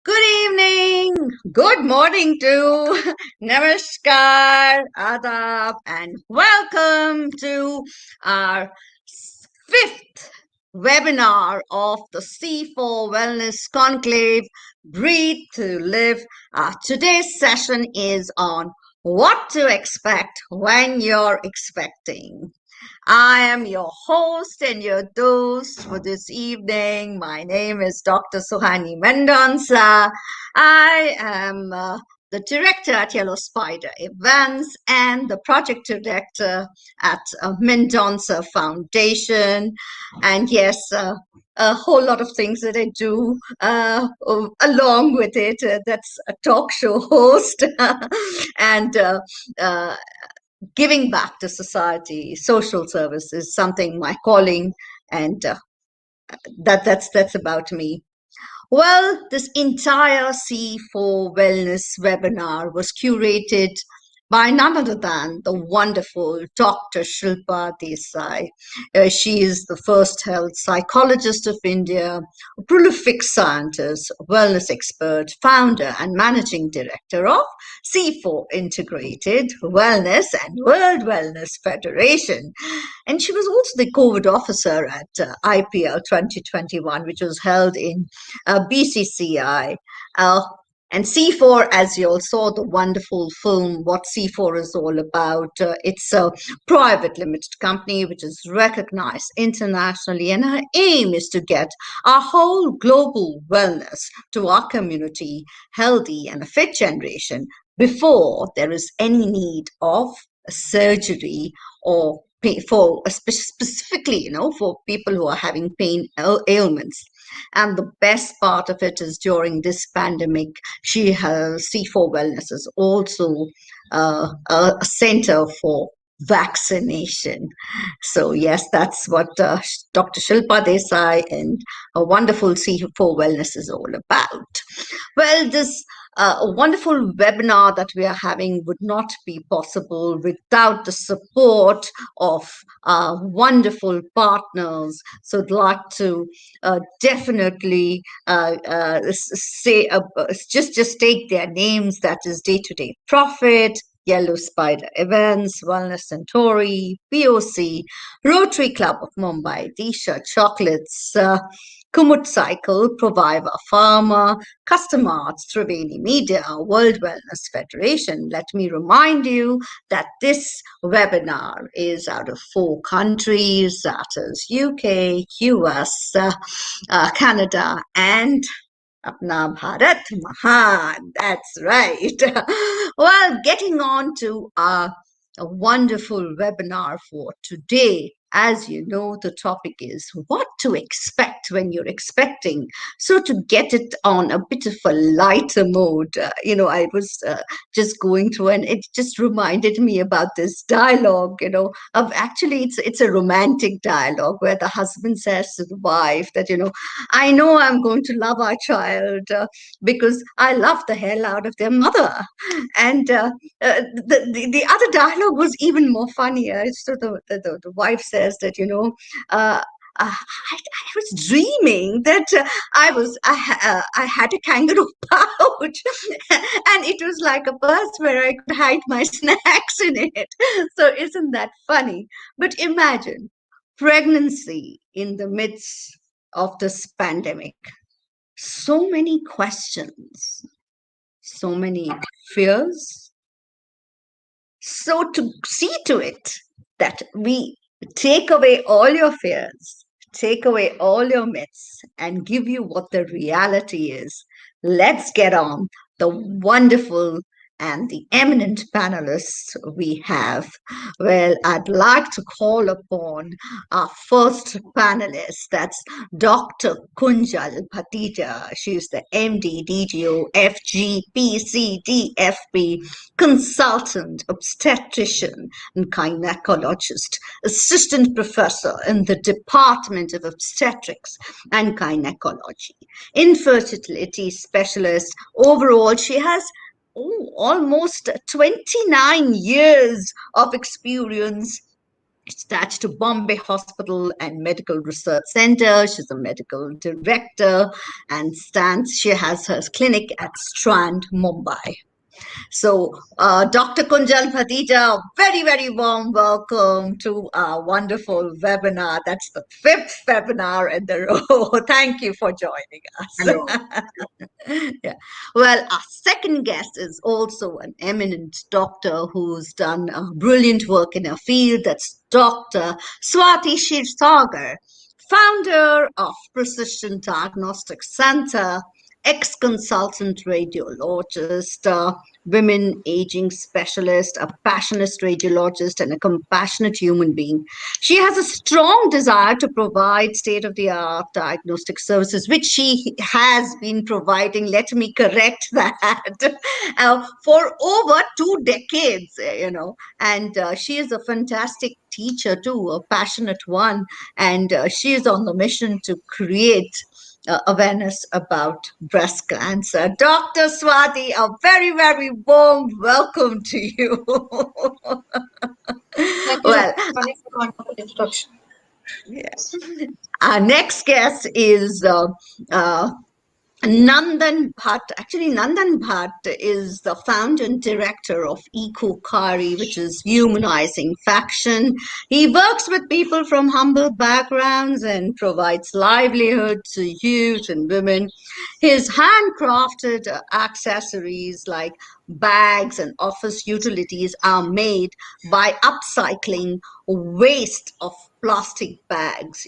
Good evening, good morning to Namaskar, Adab, and welcome to our fifth webinar of the C4 Wellness Conclave, Breathe to Live. Today's session is on what to expect when you're expecting. I am your host and your host for this evening. My name is Dr. Suhani Mendonça. I am the director at Yellow Spider Events and the project director at Mendonça Foundation. And yes, a whole lot of things that I do along with it. That's a talk show host and giving back to society, social service is something my calling, and that's about me. Well, this entire C4 Wellness webinar was curated by none other than the wonderful Dr. Shilpa Desai. She is the first health psychologist of India, a prolific scientist, wellness expert, founder and managing director of C4 Integrated Wellness and World Wellness Federation. And she was also the COVID officer at IPL 2021, which was held in BCCI. And C4, as you all saw the wonderful film, what C4 is all about, it's a private limited company which is recognized internationally, and our aim is to get our whole global wellness to our community, healthy and a fit generation before there is any need of a surgery or for specifically, for people who are having pain ailments. And the best part of it is during this pandemic, C4 Wellness is also a center for vaccination. So yes, that's what Dr. Shilpa Desai and a wonderful C4 Wellness is all about. Well, this a wonderful webinar that we are having would not be possible without the support of our wonderful partners. So I'd like to definitely say, just take their names. That is Day to Day Profit, Yellow Spider Events, Wellness Centauri, POC, Rotary Club of Mumbai, Disha Chocolates, Kumut Cycle, Proviva Pharma, Custom Arts, Triveni Media, World Wellness Federation. Let me remind you that this webinar is out of 4 countries, that is UK, US, Canada, and Apna Bharat Mahan. That's right. Well, getting on to a wonderful webinar for today. as you know, the topic is what to expect when you're expecting. So, to get it on a bit of a lighter mode, I was just going through, and it just reminded me about this dialogue, of actually it's a romantic dialogue where the husband says to the wife that, I know I'm going to love our child because I love the hell out of their mother. And the other dialogue was even more funnier. So the wife says that, uh, I was dreaming that I had a kangaroo pouch, and it was like a purse where I could hide my snacks in it. So isn't that funny? But imagine pregnancy in the midst of this pandemic. So many questions, so many fears. So to see to it that we take away all your fears, take away all your myths, and give you what the reality is, let's get on the wonderful and the eminent panelists we have. Well, I'd like to call upon our first panelist. That's Dr. Kunjal Bathija. She's the MD, DGO, FG, PCD, consultant, obstetrician, and gynecologist, assistant professor in the Department of Obstetrics and Gynecology, infertility specialist. Overall, she has almost 29 years of experience attached to Bombay Hospital and Medical Research Center. She's a medical director and she has her clinic at Strand, Mumbai. So, Dr. Kunjal Bathija, very, very warm welcome to our wonderful webinar. That's the 5th webinar in the row. Thank you for joining us. Hello. Yeah. Well, our second guest is also an eminent doctor who's done brilliant work in her field. That's Dr. Swati Kshirsagar, founder of Precision Diagnostic Center, ex-consultant radiologist, women aging specialist, a passionate radiologist, and a compassionate human being. She has a strong desire to provide state-of-the-art diagnostic services, which she has been providing. Let me correct that for over 2 decades, And she is a fantastic teacher too, a passionate one, and she is on the mission to create awareness about breast cancer. Dr. Swati, a very, very warm welcome to you. Thank you, Well, Dr. Swati, for the wonderful introduction. yeah. Our next guest is uh, Nandan Bhatt. Actually, Nandan Bhatt is the founder and director of Eco-Kari, which is humanizing fashion. He works with people from humble backgrounds and provides livelihood to youth and women. His handcrafted accessories like bags and office utilities are made by upcycling waste of plastic bags,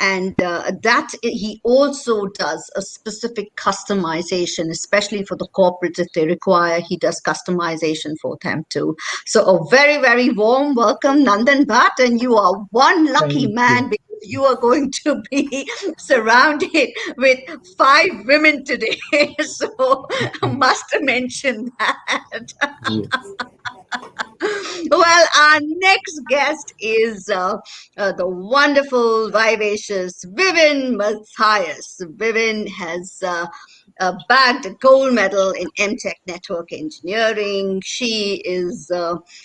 and that he also does a specific customization, especially for the corporates. If they require, he does customization for them too. So a very, very warm welcome, Nandan Bhatt, and you are one lucky Thank man you. because you are going to be surrounded with 5 women today. So must mention that. Yes. Well, our next guest is the wonderful, vivacious Vivian Matthias. Vivian has bagged a gold medal in MTech Network Engineering. She is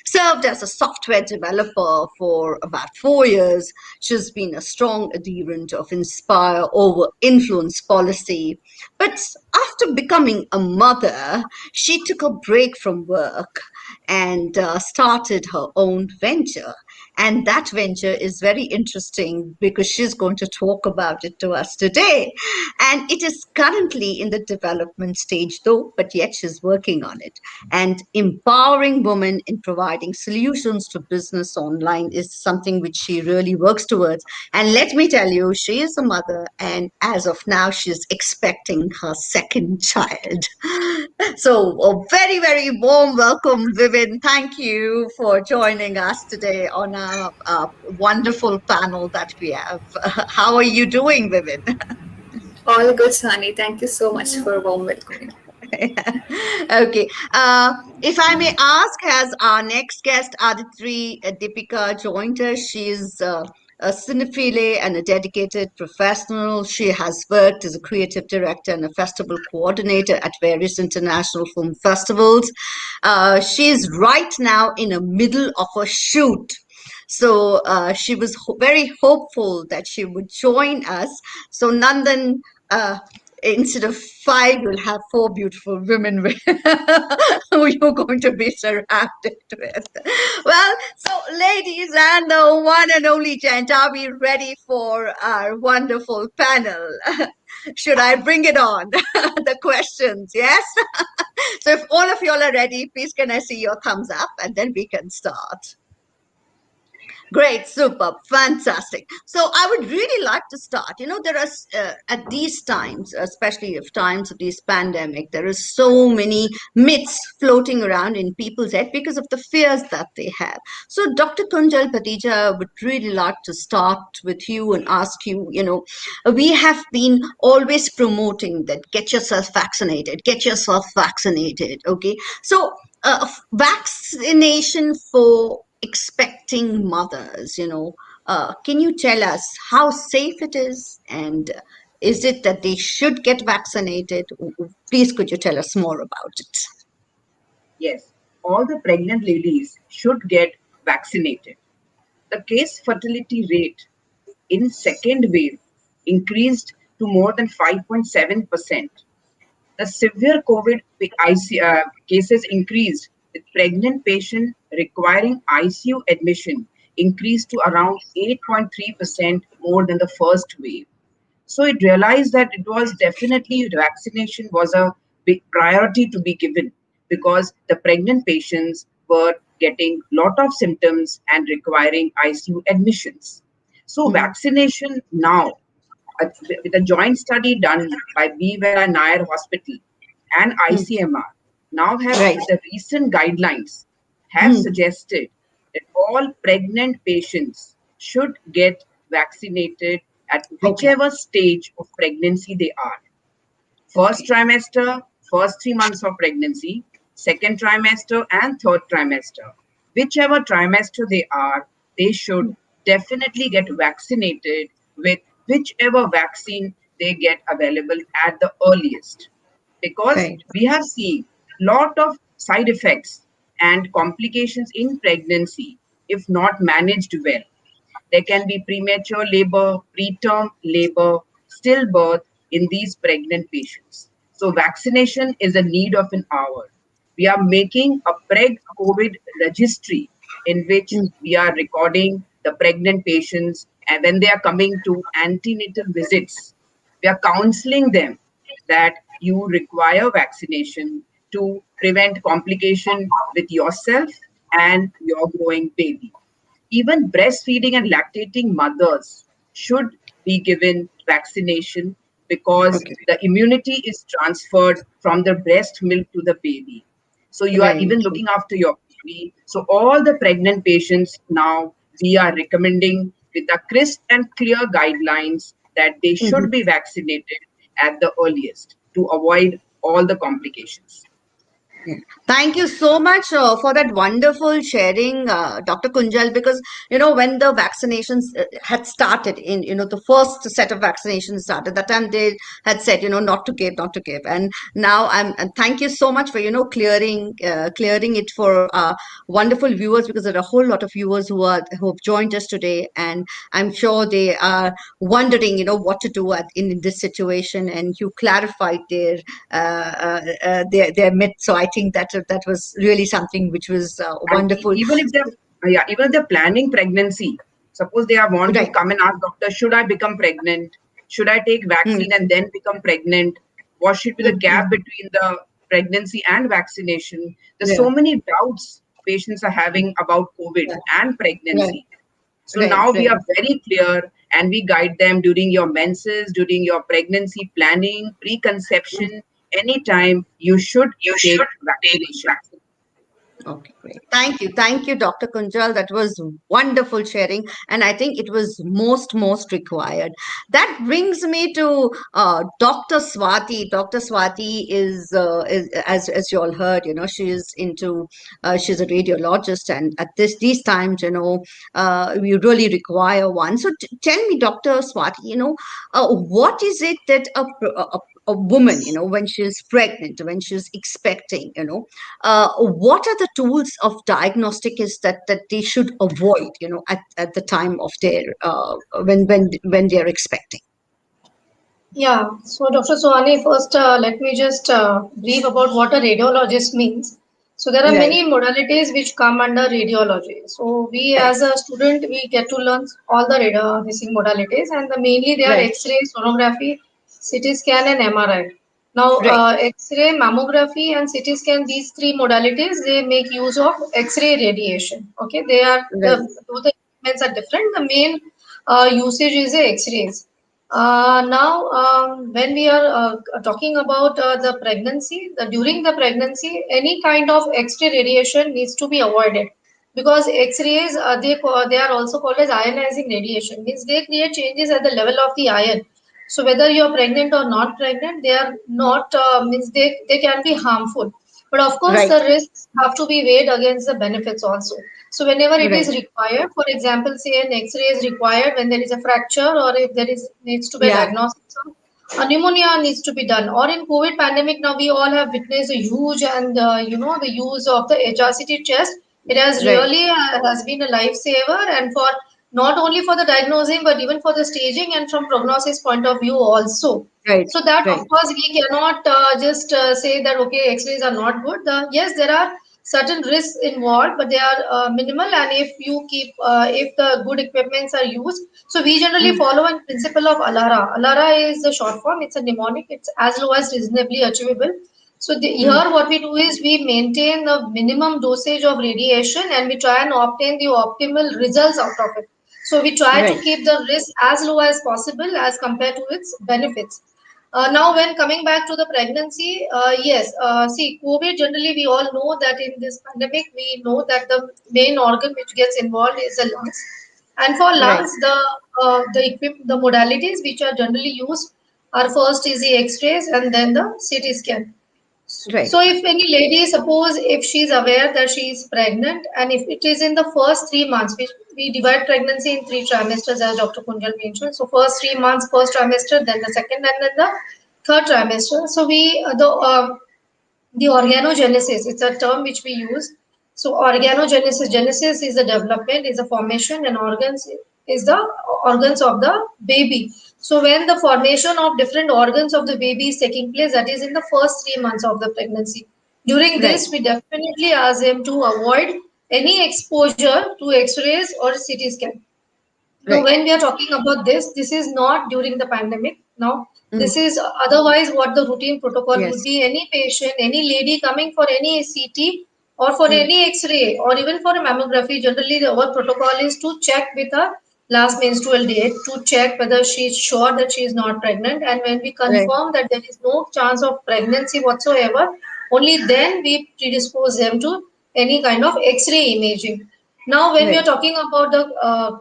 served as a software developer for about 4 years. She's been a strong adherent of Inspire over influence policy. But after becoming a mother, she took a break from work and started her own venture. And that venture is very interesting because she's going to talk about it to us today. And it is currently in the development stage, though, but yet she's working on it. And empowering women in providing solutions to business online is something which she really works towards. And let me tell you, she is a mother, and as of now, she's expecting her second child. So, a very, very warm welcome, Vivin, thank you for joining us today on our wonderful panel that we have. How are you doing, Vivin? All good, Sani. Thank you so much for warm welcoming. Okay. If I may ask, has our next guest, Aditri Deepika, joined us? She's a cinephile and a dedicated professional. She has worked as a creative director and a festival coordinator at various international film festivals. She's right now in the middle of a shoot. So she was very hopeful that she would join us. So Nandan, instead of five, you'll have four beautiful women who you're going to be surrounded with. Well, so ladies and the one and only gent, are we ready for our wonderful panel? Should I bring it on? The questions, yes? So if all of y'all are ready, please can I see your thumbs up and then we can start. Great, super, fantastic. So I would really like to start. There are at these times, especially of times of this pandemic, there is so many myths floating around in people's head because of the fears that they have. So Dr. Kunjal Bathija would really like to start with you and ask you, we have been always promoting that get yourself vaccinated, okay? So vaccination for expecting mothers, can you tell us how safe it is, and is it that they should get vaccinated? Please, could you tell us more about it? Yes, all the pregnant ladies should get vaccinated. The case fertility rate in second wave increased to more than 5.7%. The severe COVID cases increased, with pregnant patients requiring ICU admission increased to around 8.3% more than the first wave. So it realized that it was definitely vaccination was a big priority to be given, because the pregnant patients were getting lot of symptoms and requiring ICU admissions. So Mm, vaccination now, with a joint study done by B. Vera Nair Hospital and mm, ICMR, now have, right. with the recent guidelines, have Mm, suggested that all pregnant patients should get vaccinated at okay. whichever stage of pregnancy they are. First Okay. trimester, first 3 months of pregnancy, second trimester, and third trimester. Whichever trimester they are, they should definitely get vaccinated with whichever vaccine they get available at the earliest. Because Right. we have seen lot of side effects and complications in pregnancy if not managed well. There can be premature labor, preterm labor, stillbirth in these pregnant patients. So, vaccination is a need of an hour. We are making a preg COVID registry in which Mm, we are recording the pregnant patients, and when they are coming to antenatal visits, we are counseling them that you require vaccination to prevent complication with yourself and your growing baby. Even breastfeeding and lactating mothers should be given vaccination, because okay. the immunity is transferred from the breast milk to the baby. So you are Very even true. looking after your baby. So all the pregnant patients now, we are recommending with the crisp and clear guidelines that they should Mhm. be vaccinated at the earliest to avoid all the complications. Yeah. Thank you so much for that wonderful sharing, Dr. Kunjal, because, when the vaccinations had started in, the first set of vaccinations started, that time they had said, not to give, not to give. And now and thank you so much for, clearing it for wonderful viewers, because there are a whole lot of viewers who have joined us today. And I'm sure they are wondering, what to do in this situation. And you clarified their myth. So I think that was really something which was And wonderful. even if they're yeah, even if they're planning pregnancy, suppose they are want to Right. come and ask doctor, should I become pregnant? Should I take Mm, vaccine and then become pregnant? What should be the mm, gap mm. between the pregnancy and vaccination? There's Yeah. so many doubts patients are having about COVID Yeah. and Right. pregnancy. So Right. now we Right. are very clear, and we guide them during your menses, during your pregnancy planning, Mm. preconception, anytime you should You should take take vaccination. vaccine. Okay, great. Thank you, Dr. Kunjal. That was wonderful sharing, and I think it was most required. That brings me to Dr. Swati. Dr. Swati is as you all heard, she is into she's a radiologist, and at these times, we really require one. So tell me, Dr. Swati, what is it that a woman, when she's pregnant, when she's expecting, what are the tools of diagnostic is that they should avoid, at the time of their when they're expecting. Yeah, so Dr. Sohani, first let me just brief about what a radiologist means. So there are Right, many modalities which come under radiology. So we right, as a student, we get to learn all the missing modalities and mainly they are right, X-ray, sonography, CT scan and MRI. Now right, X-ray, mammography and CT scan, these three modalities, they make use of X-ray radiation. Okay, they are right, though the equipments are different, the main usage is the X-rays. Now, when we are talking about the pregnancy, during the pregnancy, any kind of X-ray radiation needs to be avoided because X-rays they are also called as ionizing radiation. Means they create changes at the level of the ion. So whether you are pregnant or not pregnant, they are not means they can be harmful. But of course, right, the risks have to be weighed against the benefits also. So whenever it is right. required, for example, say an X-ray is required when there is a fracture or if there is needs to be a Yeah, diagnosis of a pneumonia needs to be done. Or in COVID pandemic, now we all have witnessed a huge and the use of the HRCT test. It has right, really has been a lifesaver and for not only for the diagnosing but even for the staging and from prognosis point of view also. right, So that right. of course we cannot just say that okay X-rays are not good. Yes, there are certain risks involved, but they are minimal. And if you keep if the good equipments are used, so we generally Mm, follow a principle of ALARA. ALARA is the short form. It's a mnemonic. It's as low as reasonably achievable. So here mm, what we do is we maintain the minimum dosage of radiation and we try and obtain the optimal results out of it. So we try to right, keep the risk as low as possible as compared to its benefits. Now, when coming back to the pregnancy, yes, see, COVID generally we all know that in this pandemic we know that the main organ which gets involved is the lungs, and for right, lungs the modalities which are generally used are first is the X-rays and then the CT scan. right, So if any lady, suppose if she's aware that she is pregnant, and if it is in the first 3 months, which we divide pregnancy in three trimesters, as Dr. Kunjal mentioned. So first 3 months, first trimester, then the second, and then the third trimester. So the organogenesis, it's a term which we use. So genesis is the development, is the formation, and organs is the organs of the baby. So when the formation of different organs of the baby is taking place, that is in the first 3 months of the pregnancy. During right, this, we definitely ask them to avoid any exposure to X-rays or CT scan. Now, right. when we are talking about this, this is not during the pandemic. Now, Mm, this is otherwise what the routine protocol would yes. be. Any patient, any lady coming for any CT or for Mm, any X-ray or even for a mammography, generally our protocol is to check with her last menstrual date to check whether she is sure that she is not pregnant. And when we right, confirm that there is no chance of pregnancy whatsoever, only then we predispose them to any kind of X-ray imaging. Now, when we right. are talking about the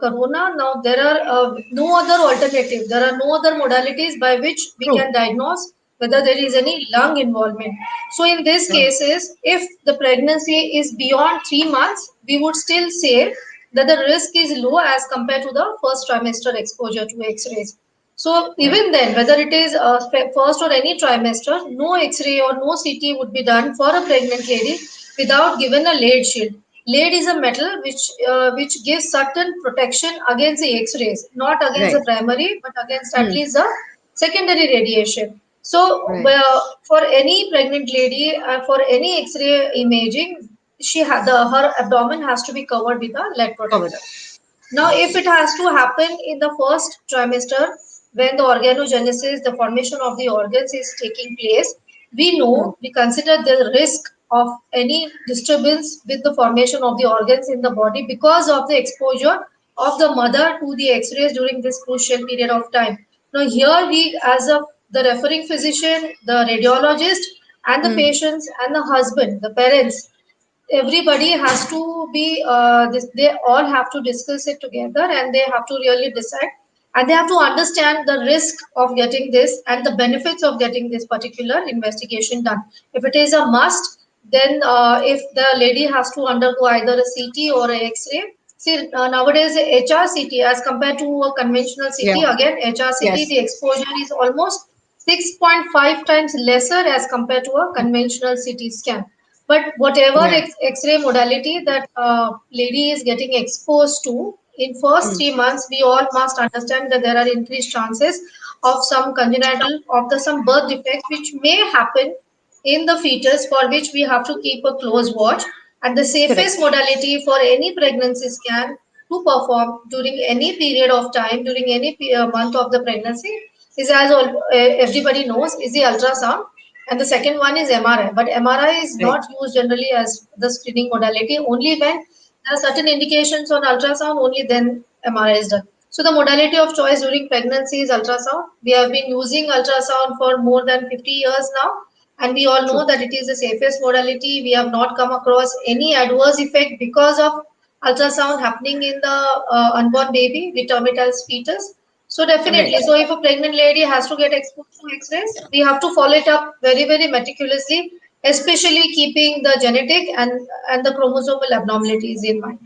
corona, now there are no other alternative. There are no other modalities by which we True. can diagnose whether there is any lung involvement. So, in these Right, cases, if the pregnancy is beyond 3 months, we would still say that the risk is low as compared to the first trimester exposure to X-rays. So right, even then, whether it is first or any trimester, no X-ray or no CT would be done for a pregnant lady without given a lead shield. Lead is a metal which gives certain protection against the X-rays, not against right. the primary, but against at Mm, least the secondary radiation. So right. for any pregnant lady, for any X-ray imaging, she had her abdomen has to be covered with a lead Covered protector. up. Now, if it has to happen in the first trimester, when the organogenesis, the formation of the organs is taking place, Mm, we consider the risk of any disturbance with the formation of the organs in the body because of the exposure of the mother to the X-rays during this crucial period of time. Now, here we, as the referring physician, the radiologist, and the mm, patients and the husband, the parents, everybody has to be they all have to discuss it together, and they have to really decide, and they have to understand the risk of getting this and the benefits of getting this particular investigation done. If it is a must, then if the lady has to undergo either a CT or a X-ray. See, nowadays HRCT as compared to a conventional Yeah. CT, again HRCT, Yes. the exposure is almost 6.5 times lesser as compared to a conventional CT scan. But whatever Yeah. X-ray modality that lady is getting exposed to in first Mm. 3 months, we all must understand that there are increased chances of some congenital, of the some birth defects which may happen in the fetus, for which we have to keep a close watch. And the Correct. safest modality for any pregnancy scan to perform during any period of time, during any month of the pregnancy, is, as everybody knows, is the ultrasound, and the second one is MRI. But MRI is Right. not used generally as the screening modality. Only when there are certain indications on ultrasound, only then MRI is done. So the modality of choice during pregnancy is ultrasound. We have been using ultrasound for more than 50 years now, and we all know True. that it is the safest modality. We have not come across any adverse effect because of ultrasound happening in the unborn baby. We term it as fetus. So Right. definitely, so if a pregnant lady has to get exposed to X-rays, we have to follow it up very, very meticulously, especially keeping the genetic and the chromosomal abnormalities in mind.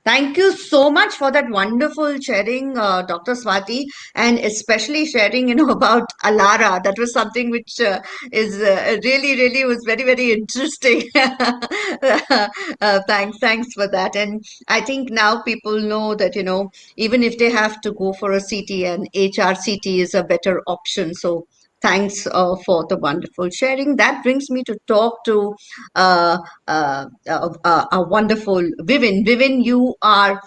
Thank you so much for that wonderful sharing, Dr. Swati, and especially sharing, about Alara. That was something which is really, really was very, very interesting. Thanks for that. And I think now people know that, even if they have to go for a CT, and HRCT is a better option. So thanks for the wonderful sharing. That brings me to talk to uh, a wonderful Vivin. Vivin, you are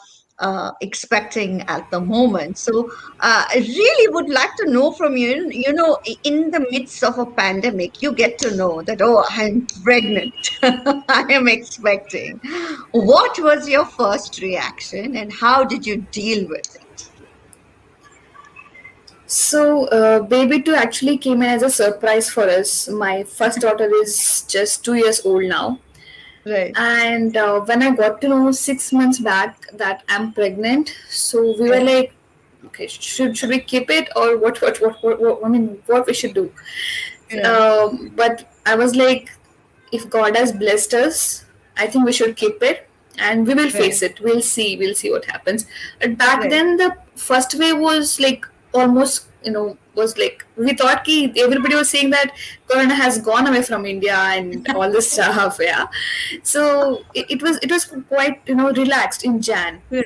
expecting at the moment. So I really would like to know from you, in the midst of a pandemic, you get to know that, oh, I'm pregnant, I am expecting. What was your first reaction and how did you deal with it? So, baby two actually came in as a surprise for us. My first daughter is just 2 years old now, Right. and when I got to know 6 months back that I'm pregnant, so we were Yeah. like, okay, should we keep it, or what I mean, what we should do? Yeah. But I was like, if God has blessed us, I think we should keep it, and we will Right. face it. We'll see what happens. But back Right. then, the first wave was like almost, was like we thought ki everybody was saying that Corona has gone away from India and all this stuff. Yeah, so it was quite relaxed in Jan, Yeah.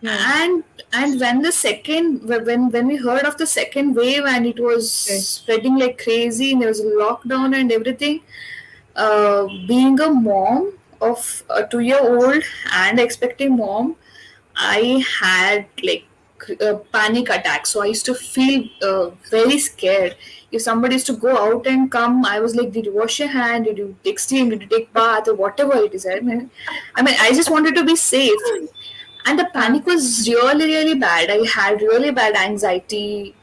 Yeah. and when the second when we heard of the second wave and it was Right. spreading like crazy and there was a lockdown and everything, being a mom of a 2 year old and expecting mom, I had like a panic attack. So I used to feel very scared. If somebody used to go out and come, I was like, "Did you wash your hand? Did you take steam? Did you take bath or whatever it is?" I mean, I just wanted to be safe, and the Uh, panic was really, really bad. I had really bad anxiety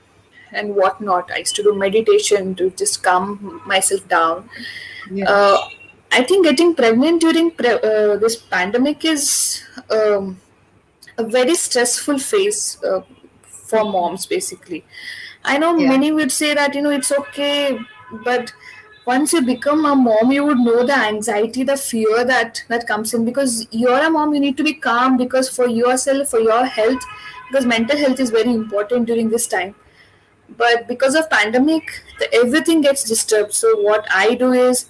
and whatnot. I used to do meditation to just calm myself down. yeah. uh, I think getting pregnant during this pandemic is a very stressful phase for moms, basically. I know Yeah. many would say that it's okay, but once you become a mom, you would know the anxiety, the fear that comes in, because you're a mom. You need to be calm, because for yourself, for your health, because mental health is very important during this time. But because of pandemic, everything gets disturbed. So what I do is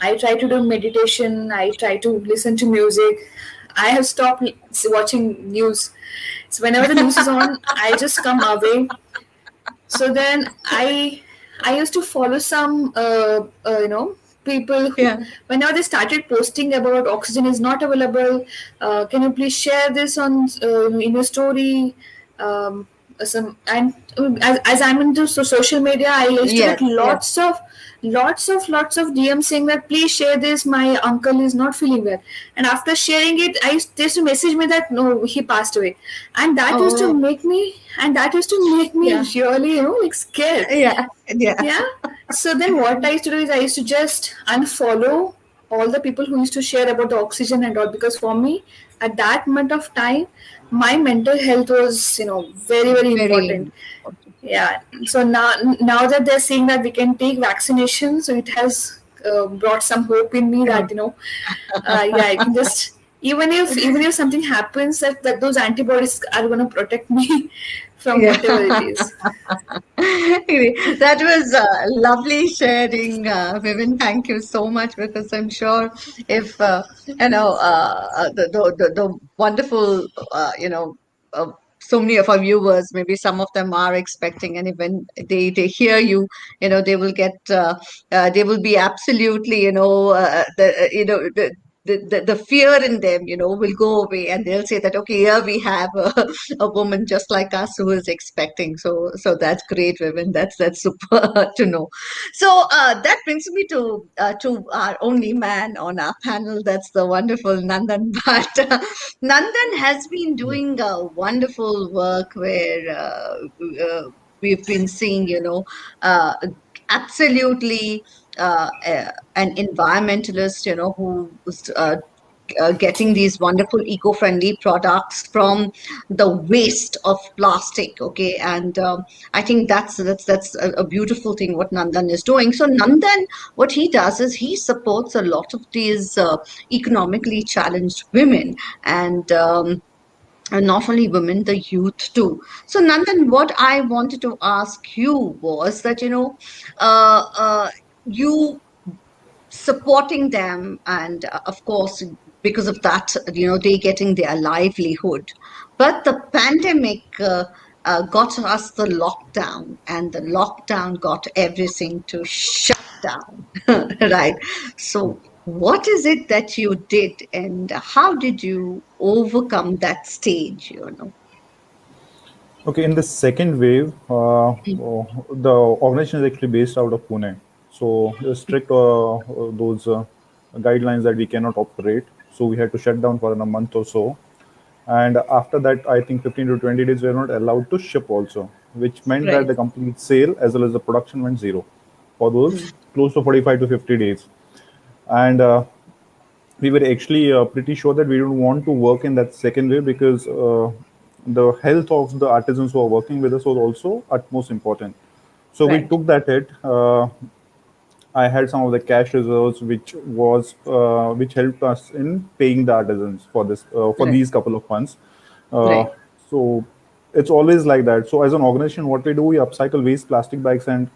I try to do meditation, I try to listen to music. I have stopped watching news. So whenever the news is on, I just come away. So then I used to follow some people who, Yeah. whenever they started posting about oxygen is not available, can you please share this on in your story? Some and as I'm into social media, I used to Yes. get Yes. lots of DMs saying that please share this. My uncle is not feeling well, and after sharing it, they used to message me that no, he passed away, and Oh, that used to make me yeah. really like scared. Yeah. Yeah. Yeah. So then what I used to do is I used to just unfollow all the people who used to share about the oxygen and all, because for me at that moment of time my mental health was, very very Very important. important. Yeah, so now that they're saying that we can take vaccination, so it has brought some hope in me Yeah. that, yeah, I can just, even if something happens, that those antibodies are going to protect me from Yeah. whatever it is. That was lovely sharing, Vivin. Thank you so much, because I'm sure if the wonderful so many of our viewers, maybe some of them are expecting, and even they hear you, they will get they will be absolutely, the fear in them, will go away, and they'll say that, okay, here we have a woman just like us who is expecting. So that's great, women. That's super to know. So that brings me to our only man on our panel. That's the wonderful Nandan Bhatt. Nandan has been doing wonderful work where we've been seeing, uh, absolutely an environmentalist, who's getting these wonderful eco-friendly products from the waste of plastic. Okay, and I think that's a beautiful thing what Nandan is doing. So Nandan, what he does is he supports a lot of these economically challenged women, and not only women, the youth too. So Nandan, what I wanted to ask you was that, you supporting them, and of course, because of that, they getting their livelihood. But the pandemic got us the lockdown, and the lockdown got everything to shut down. Right. So what is it that you did, and how did you overcome that stage, Okay, in the second wave, Mm. the organization is actually based out of Pune. So there's strict those guidelines that we cannot operate. So we had to shut down for a month or so. And after that, I think 15 to 20 days, we are not allowed to ship also, which meant that Right. the complete sale as well as the production went zero for those Mm. close to 45 to 50 days. And we were actually pretty sure that we don't want to work in that second wave because the health of the artisans who are working with us was also utmost important. So we Right. took that hit. I had some of the cash reserves, which helped us in paying the artisans for this for Right. these couple of months. Uh, Right. so it's always like that. So as an organization, what we do, we upcycle waste plastic bags and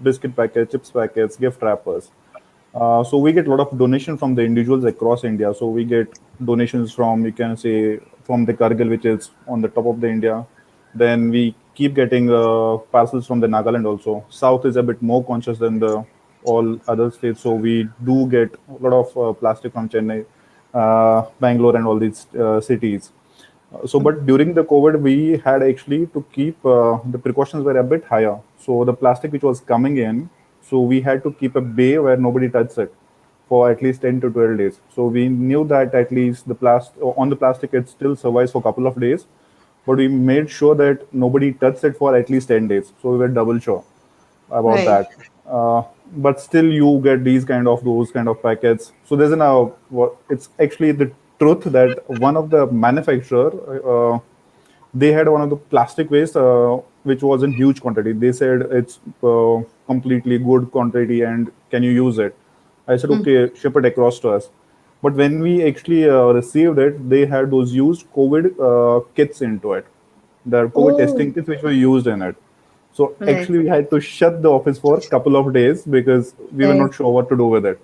biscuit packets, chips packets, gift wrappers. So we get a lot of donation from the individuals across India. So we get donations from, you can say, from the Kargil, which is on the top of the India. Then we keep getting parcels from the Nagaland also. South is a bit more conscious than the all other states, so we do get a lot of plastic from Chennai, Bangalore, and all these cities. But during the COVID, we had actually to keep the precautions were a bit higher. So the plastic which was coming in, so we had to keep a bay where nobody touched it for at least 10 to 12 days. So we knew that at least the plastic it still survives for a couple of days, but we made sure that nobody touched it for at least 10 days. So we were double sure about Right. that. Uh, but still, you get those kind of packets. So there's it's actually the truth that one of the manufacturer they had one of the plastic waste which was in huge quantity. They said it's completely good quantity and can you use it? I said Mm. okay, ship it across to us. But when we actually received it, they had those used COVID kits into it, the COVID Oh, testing kits which were used in it. So right. actually, we had to shut the office for a couple of days because we were Right. not sure what to do with it.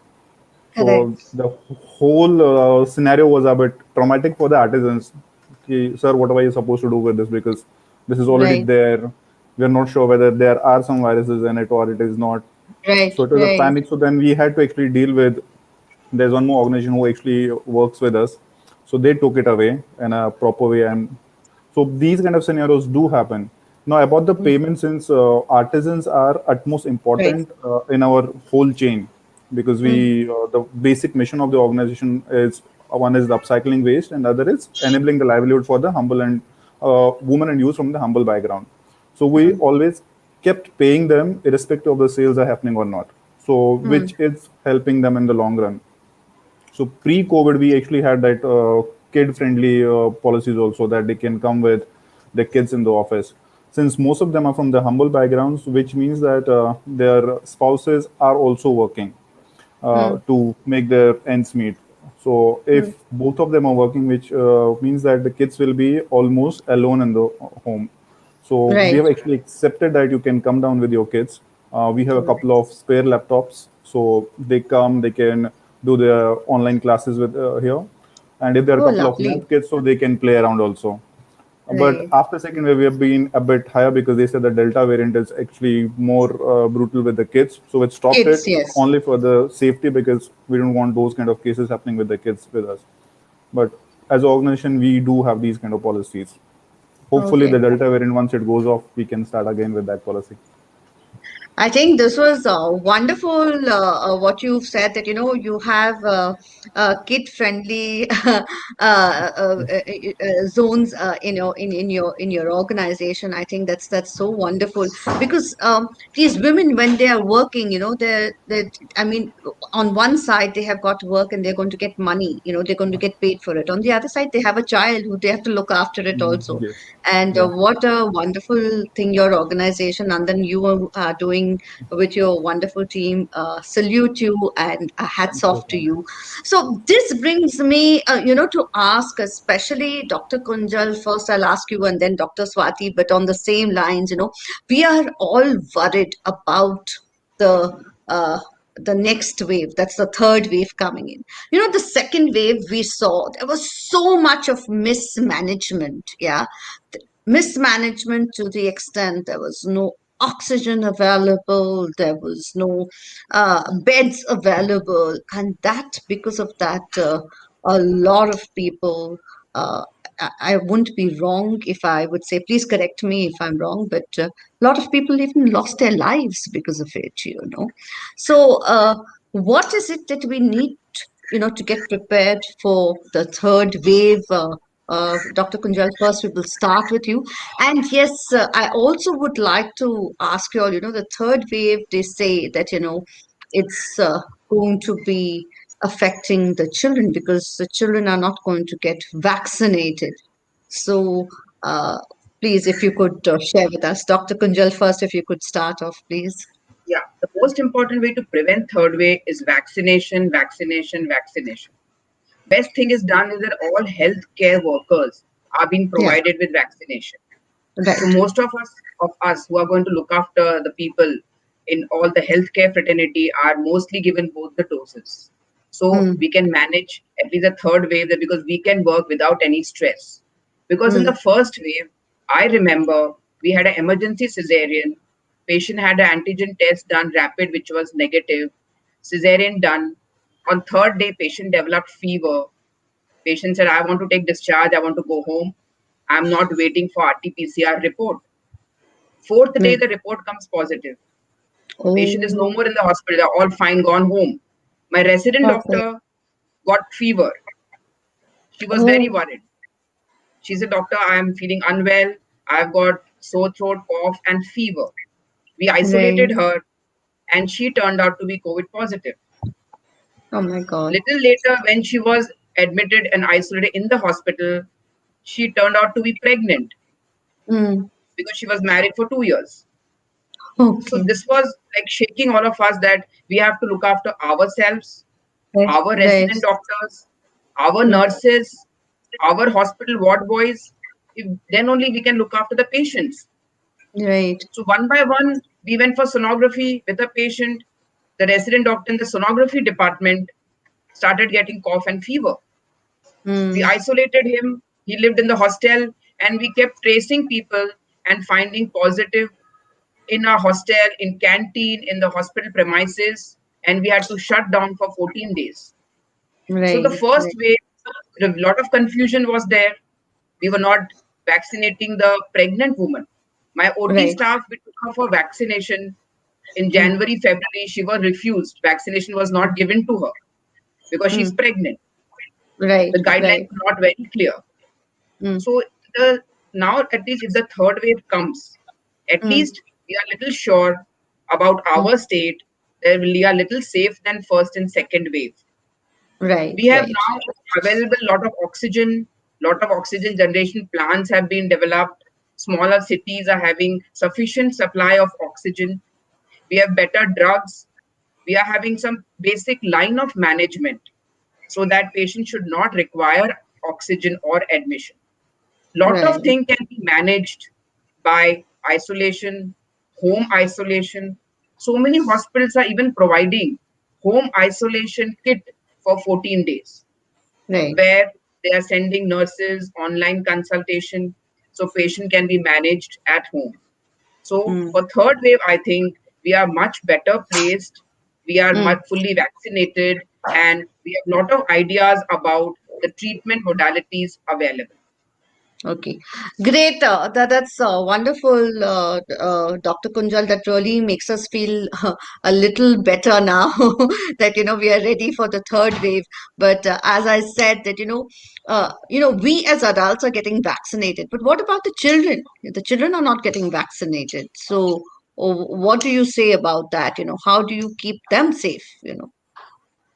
Correct. So the whole scenario was a bit traumatic for the artisans. Ki, sir, what are you supposed to do with this? Because this is already Right. there. We are not sure whether there are some viruses in it or it is not. Right. So it was a Right. panic. So then we had to actually deal with. There's one more organization who actually works with us. So they took it away in a proper way, and so these kind of scenarios do happen. Now about the Mm. payment, since artisans are utmost Right. important in our whole chain, because Mm. we the basic mission of the organization is one is the upcycling waste, and other is enabling the livelihood for the humble and women and youth from the humble background. So we Mm. always kept paying them irrespective of the sales are happening or not. So Mm. which is helping them in the long run. So pre-COVID, we actually had that kid-friendly policies also, that they can come with their kids in the office. Since most of them are from the humble backgrounds, which means that their spouses are also working Mm, to make their ends meet. So mm. if both of them are working, which means that the kids will be almost alone in the home. So we Right. have actually accepted that you can come down with your kids. We have a All couple of spare laptops, so they come, they can do their online classes with here. And if there are a Oh, couple of lovely. more kids, so they can play around also. But Right. after second wave, we have been a bit higher because they said the Delta variant is actually more brutal with the kids. So it stopped Kids, it yes. only for the safety, because we don't want those kind of cases happening with the kids with us. But as an organization, we do have these kind of policies. Hopefully, the Okay. Delta variant, once it goes off, we can start again with that policy. I think this was wonderful what you've said, that you have kid-friendly zones in your organization. I think that's so wonderful, because these women, when they are working, they I mean, on one side they have got to work and they're going to get money. They're going to get paid for it. On the other side, they have a child who they have to look after it also. Yes. And Yeah. what a wonderful thing your organization, and then you are doing with your wonderful team. Salute you, and hats Thank you off so to much. you. So this brings me, to ask, especially Dr. Kunjal. First, I'll ask you, and then Dr. Swati. But on the same lines, we are all worried about the. The next wave, that's the third wave coming in. The second wave we saw, there was so much of mismanagement. Yeah, mismanagement to the extent there was no oxygen available, there was no beds available, and that because of that, a lot of people. I wouldn't be wrong if I would say, please correct me if I'm wrong, but a lot of people even lost their lives because of it. So, what is it that we need, to get prepared for the third wave? Dr. Kunjal, first we will start with you. And yes, I also would like to ask you all, the third wave, they say that, it's going to be affecting the children because the children are not going to get vaccinated. So, uh, please, if you could share with us. Dr. Kunjal, first, if you could start off, please. Yeah, the most important way to prevent third wave is vaccination, vaccination, vaccination. Best thing is done is that all healthcare workers are being Yeah, provided with vaccination. So right. most of us who are going to look after the people in all the healthcare fraternity are mostly given both the doses. So Mm, we can manage at least a third wave there, because we can work without any stress. Because in the mm, first wave, I remember we had an emergency cesarean. Patient had an antigen test done rapid, which was negative. Cesarean done. On third day, patient developed fever. Patient said, I want to take discharge, I want to go home. I'm not waiting for RT-PCR report. Fourth day, mm. the report comes positive. Patient is no Oh, more in the hospital, they're all fine, gone home. My resident okay. doctor got fever. She was very Oh, worried. She said, Doctor, I am feeling unwell. I've got sore throat, cough, and fever. We right. isolated her, and she turned out to be COVID positive. Oh my God. Little later, when she was admitted and isolated in the hospital, she turned out to be pregnant Mm, because she was married for 2 years. So okay. this was like shaking all of us that we have to look after ourselves, Right. our Right. resident doctors, our Mm, nurses, our hospital ward boys. Then only we can look after the patients. right. So one by one, we went for sonography with a patient. The resident doctor in the sonography department started getting cough and fever. We Mm, isolated him. He lived in the hostel, and we kept tracing people and finding positive in our hostel, in canteen, in the hospital premises, and we had to shut down for 14 days. So the right. first Right. wave, a lot of confusion was there. We were not vaccinating the pregnant woman. My OT Right. staff, we took her for vaccination in Mm, January, February. She was refused. Vaccination was mm, not given to her because she's mm. pregnant. Right. The guidelines Right. were not very clear. Mm, So the now at least if the third wave comes, at mm, least we are little sure about mm. our state that we are little safe than first and second wave. Right, We have right, now available lot of oxygen generation plants have been developed. Smaller cities are having sufficient supply of oxygen. We have better drugs. We are having some basic line of management so that patients should not require oxygen or admission. Lot of right, things can be managed by isolation, home isolation. So many hospitals are even providing home isolation kit for 14 days, right. where they are sending nurses online consultation so patient can be managed at home. So Mm, for third wave, I think we are much better placed. We are mm. much fully vaccinated, and we have a lot of ideas about the treatment modalities available. Okay, great. That's wonderful, Dr. Kunjal. That really makes us feel a little better now that we are ready for the third wave. But as I said, that we as adults are getting vaccinated. But what about the children? The children are not getting vaccinated. So, what do you say about that? How do you keep them safe?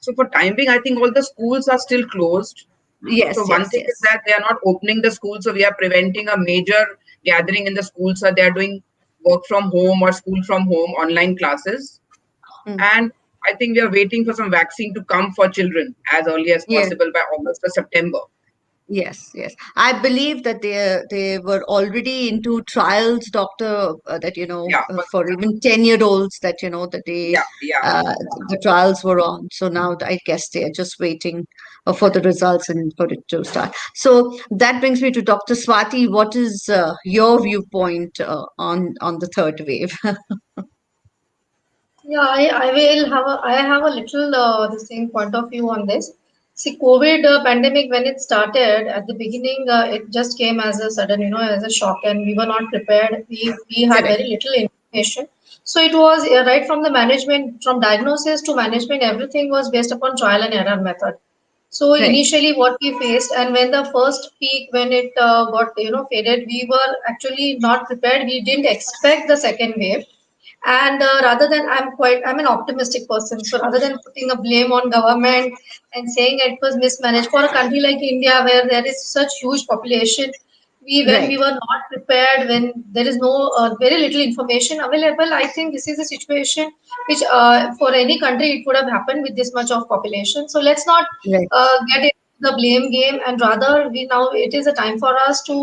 So for time being, I think all the schools are still closed. So Yes, one yes, thing is yes. that they are not opening the school, so we are preventing a major gathering in the schools. So they are doing work from home or school from home, online classes. Mm. And I think we are waiting for some vaccine to come for children as early as Yeah. possible by August or September. Yes, yes. I believe that they were already into trials, doctor, that Yeah, but for even 10-year-olds that that yeah, yeah. the trials were on. So now I guess they are just waiting for the results and for it to start. So that brings me to Dr. Swati. What is your viewpoint on the third wave? Yeah, I have a little the same point of view on this. See, COVID pandemic when it started at the beginning, it just came as a sudden, as a shock, and we were not prepared. We had Correct. very little information. So it was right from the management, from diagnosis to management, everything was based upon trial and error method. So Right. initially, what we faced, and when the first peak, when it got faded, we were actually not prepared. We didn't expect the second wave, and rather than I'm an optimistic person, so rather than putting a blame on government and saying it was mismanaged for a country like India where there is such huge population, we when we Right. were not prepared, when there is no very little information available, I think this is a situation which for any country it would have happened with this much of population. So let's not Right. get into the blame game, and rather we now it is a time for us to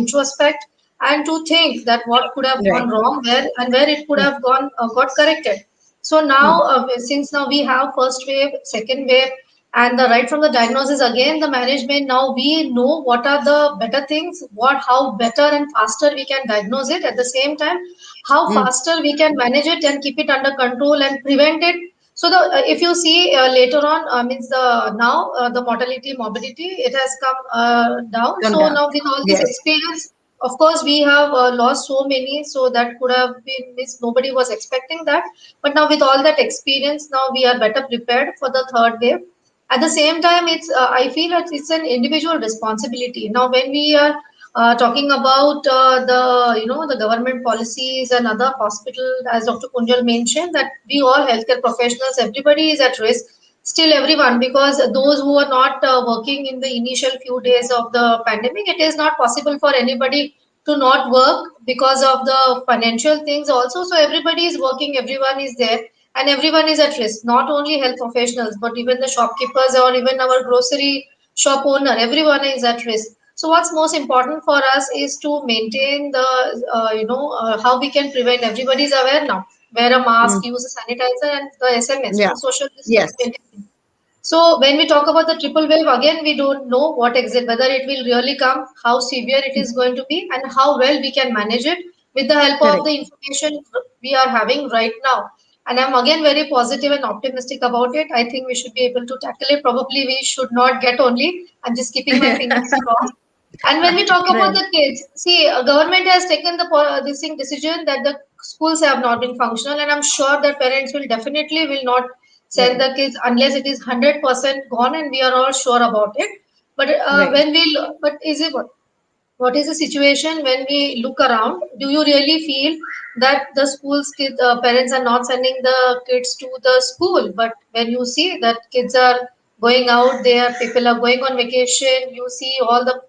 introspect and to think that what could have Right. gone wrong where and where it could Mm, have gone got corrected. So now, mm, since now we have first wave, second wave, and the right from the diagnosis again, the management, now we know what are the better things, what how better and faster we can diagnose it. At the same time, how mm. faster we can manage it and keep it under control and prevent it. So the if you see later on, means the now the mortality morbidity it has come down. Come So down. now with all this Yes. experience, of course, we have lost so many, so that could have been missed. Nobody was expecting that. But now, with all that experience, now we are better prepared for the third wave. At the same time, I feel that it's an individual responsibility. Now, when we are talking about the the government policies and other hospital, as Dr. Kunjal mentioned, that we all healthcare professionals, everybody is at risk. Still, everyone, because those who are not working in the initial few days of the pandemic, it is not possible for anybody to not work because of the financial things also. So everybody is working, everyone is there, and everyone is at risk. Not only health professionals, but even the shopkeepers or even our grocery shop owner, everyone is at risk. So what's most important for us is to maintain the, how we can prevent. Everybody is aware now. Wear a Mm. mask, use a sanitizer, and the SMS, Yeah. the social Yes. distance maintaining. So when we talk about the triple wave, again, we don't know what exit, whether it will really come, how severe it is going to be, and how well we can manage it with the help of Correct. the information we are having right now. And I'm again very positive and optimistic about it. I think we should be able to tackle it. Probably we should not get only. I'm just keeping my fingers crossed. And when we talk about Right. the kids, see, government has taken the this thing decision that the schools have not been functional, and I'm sure that parents will definitely will not send Right. the kids unless it is 100% gone, and we are all sure about it. But Right. but is it what is the situation when we look around? Do you really feel that the schools kid, parents are not sending the kids to the school? But when you see that kids are going out there, people are going on vacation. You see all the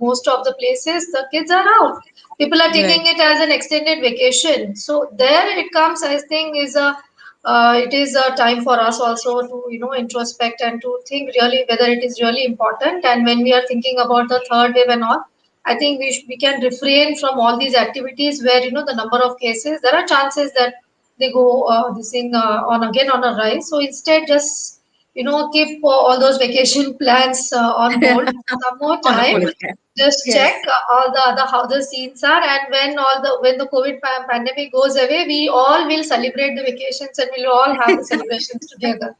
most of the places, the kids are out. People are taking Right. it as an extended vacation. So there it comes, I think, is a it is a time for us also to introspect and to think really whether it is really important. And when we are thinking about the third wave and all, I think we can refrain from all these activities where the number of cases, there are chances that they go this thing on again on a rise. So instead, just keep all those vacation plans on hold some more On time. hold. Just Yes. check all the other how the scenes are, and when the COVID pandemic goes away, we all will celebrate the vacations and we'll all have the celebrations together.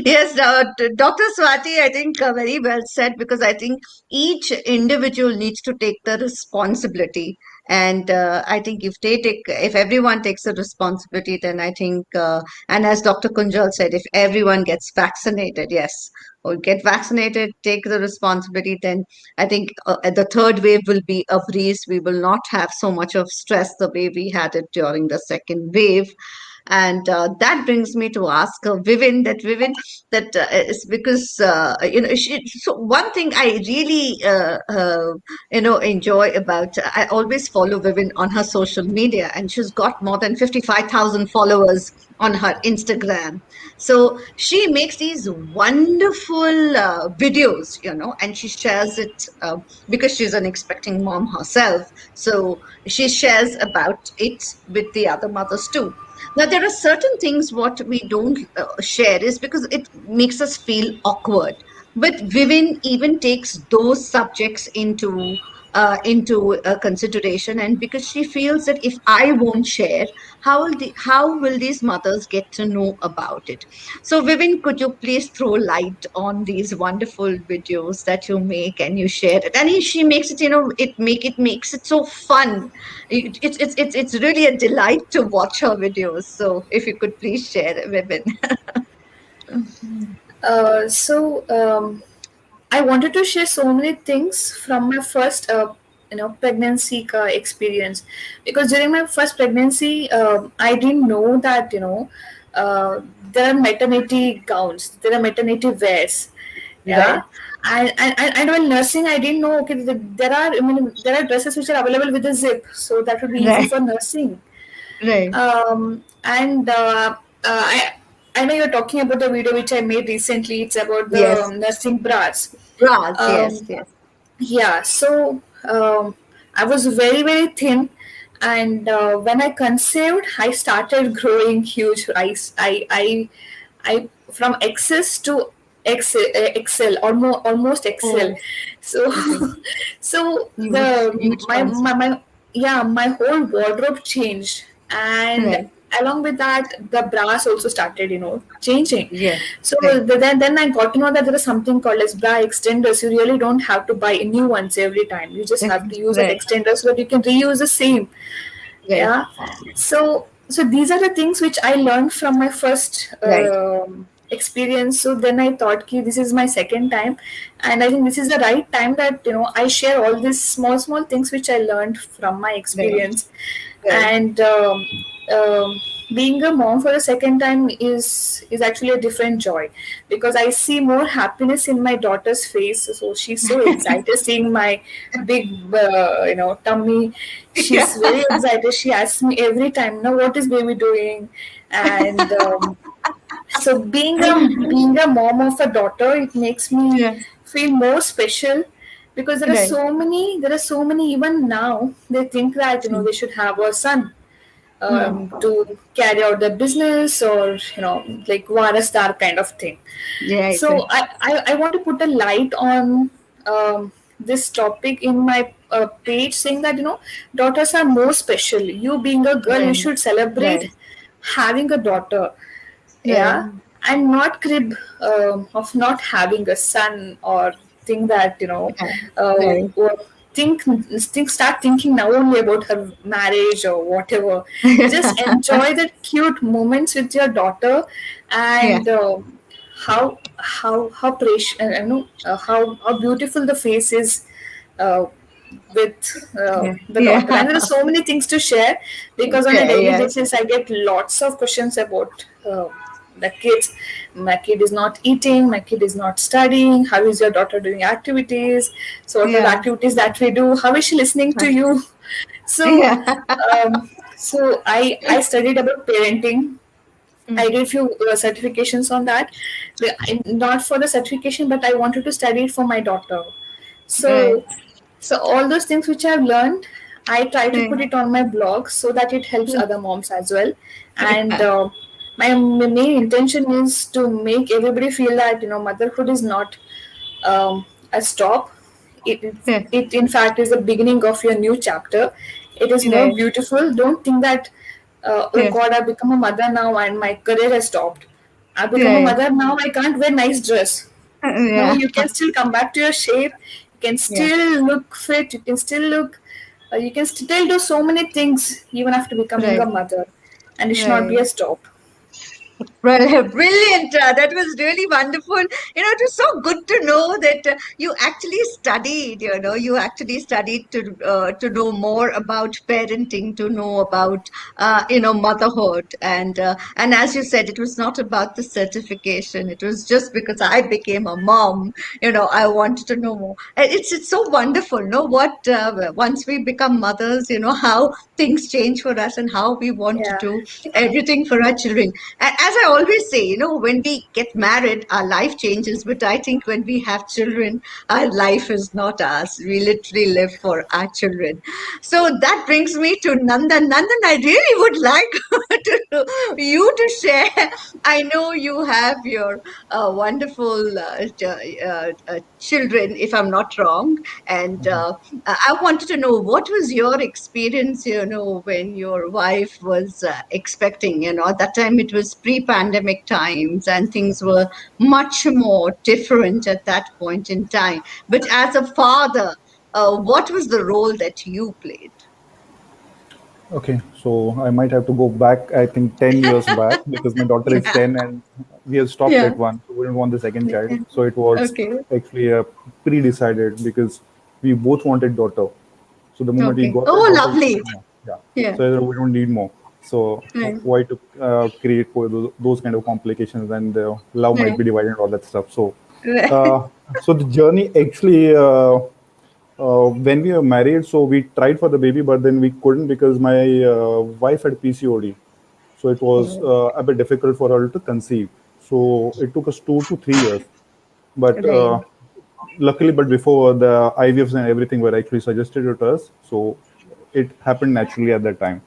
Yes, Dr. Swati, I think very well said, because I think each individual needs to take the responsibility. And I think if everyone takes the responsibility, then I think, and as Dr. Kunjal said, if everyone gets vaccinated, yes, or get vaccinated, take the responsibility, then I think the third wave will be a breeze. We will not have so much of stress the way we had it during the second wave. And that brings me to ask Vivin, that is because so one thing I really enjoy about, I always follow Vivin on her social media, and she's got more than 55,000 followers on her Instagram. So she makes these wonderful videos, and she shares it because she's an expecting mom herself. So she shares about it with the other mothers too. Now, there are certain things what we don't share is because it makes us feel awkward. But Vivin even takes those subjects into consideration, and because she feels that if I won't share, how will these mothers get to know about it? So, Vivin, could you please throw light on these wonderful videos that you make and you share it? And she makes it, it makes it so fun. It's really a delight to watch her videos. So if you could please share, Vibin. So I wanted to share so many things from my first, pregnancy experience, because during my first pregnancy, I didn't know that uh, there are maternity gowns, there are maternity wears, Right, yeah. And while nursing, I didn't know, okay, there are dresses which are available with a zip, so that would be easy right, for nursing. right. And I know you're talking about the video which I made recently. It's about the Yes. nursing bras. Bras, yes, Um, yes. yeah, so I was very, very thin, and when I conceived, I started growing huge. I from XS to XL, almost XL. Oh, So, okay. so Huge, huge transfer. my whole wardrobe changed, and Right. along with that, the bras also started, changing. Yes. So Right. then I got to know that there is something called as bra extenders. You really don't have to buy new ones every time. You just have to use that Right. extender so that you can reuse the same. Right. Yeah. So these are the things which I learned from my first Right. experience. So then I thought, ki, this is my second time, and I think this is the right time that I share all these small things which I learned from my Right. experience. Right. And being a mom for the second time is actually a different joy, because I see more happiness in my daughter's face. So she's so excited seeing my big tummy. Yeah. She's very excited. She asks me every time, "No, what is baby doing?" And so being a mom of a daughter, it makes me Yeah. feel more special, because Right. there are so many, even now they think that Hmm. they should have a son Hmm. to carry out their business, or like Varastar kind of thing. Right. So Right. I want to put a light on this topic in my page, saying that daughters are more special. You being a girl, you Right. should celebrate Right. having a daughter, Right. yeah, and not crib of not having a son, or think that Right. or think start thinking now only about her marriage or whatever. Just enjoy the cute moments with your daughter, Yeah. and how precious, how beautiful the face is uh, with the Yeah. daughter. And there are so many things to share, because on a Yeah. daily Yeah. basis I get lots of questions about the kids. My kid is not eating, my kid is not studying, how is your daughter doing activities, so what are the Yeah. activities that we do, how is she listening to you. So Yeah. I studied about parenting. I Mm. did few certifications on that. Not for the certification, but I wanted to study it for my daughter. Right. So, so all those things which I've learned, I try to put Right. it on my blog so that it helps other moms as well. And Yeah. my main intention is to make everybody feel that motherhood is not a stop. Yeah. It in fact is the beginning of your new chapter. It is more Right. beautiful. Don't think that oh Yeah. God, I've become a mother now and my career has stopped. I've become a Right. mother now. I can't wear nice dress. No, Yeah. you can still come back to your shape. You can Yeah. still look fit. You can still look. You can still do so many things even after becoming a Right. mother, and it should not be Right. a stop. Well, brilliant. That was really wonderful. It was so good to know that you actually studied. You actually studied to know more about parenting, to know about motherhood, and as you said, it was not about the certification. It was just because I became a mom. I wanted to know more. And it's so wonderful. What once we become mothers, how things change for us and how we want to Yeah, do everything for our children. And as I always say, when we get married, our life changes. But I think when we have children, our life is not ours. We literally live for our children. So that brings me to Nandan. Nandan, I really would like you to share. I know you have your wonderful children, if I'm not wrong. And I wanted to know what was your experience, when your wife was expecting. At that time it was pre-pandemic times and things were much more different at that point in time. But as a father, what was the role that you played? Okay, so I might have to go back, I think 10 years back, because my daughter is Yeah, 10 and we have stopped yeah. at one. So we didn't want the second child. Yeah. So it was Okay, actually pre-decided because we both wanted daughter. So the moment we okay. got the Oh, daughter, we lovely. said, no, yeah. Yeah, So we don't need more. So right, why to create for those kind of complications and love might right, be divided and all that stuff. right. Uh, so the journey actually when we were married, so we tried for the baby, but then we couldn't because my wife had PCOD. So it was Oh, a bit difficult for her to conceive. So it took us 2 to 3 years. But right. luckily, but before the IVFs and everything were actually suggested to us, so it happened naturally at that time.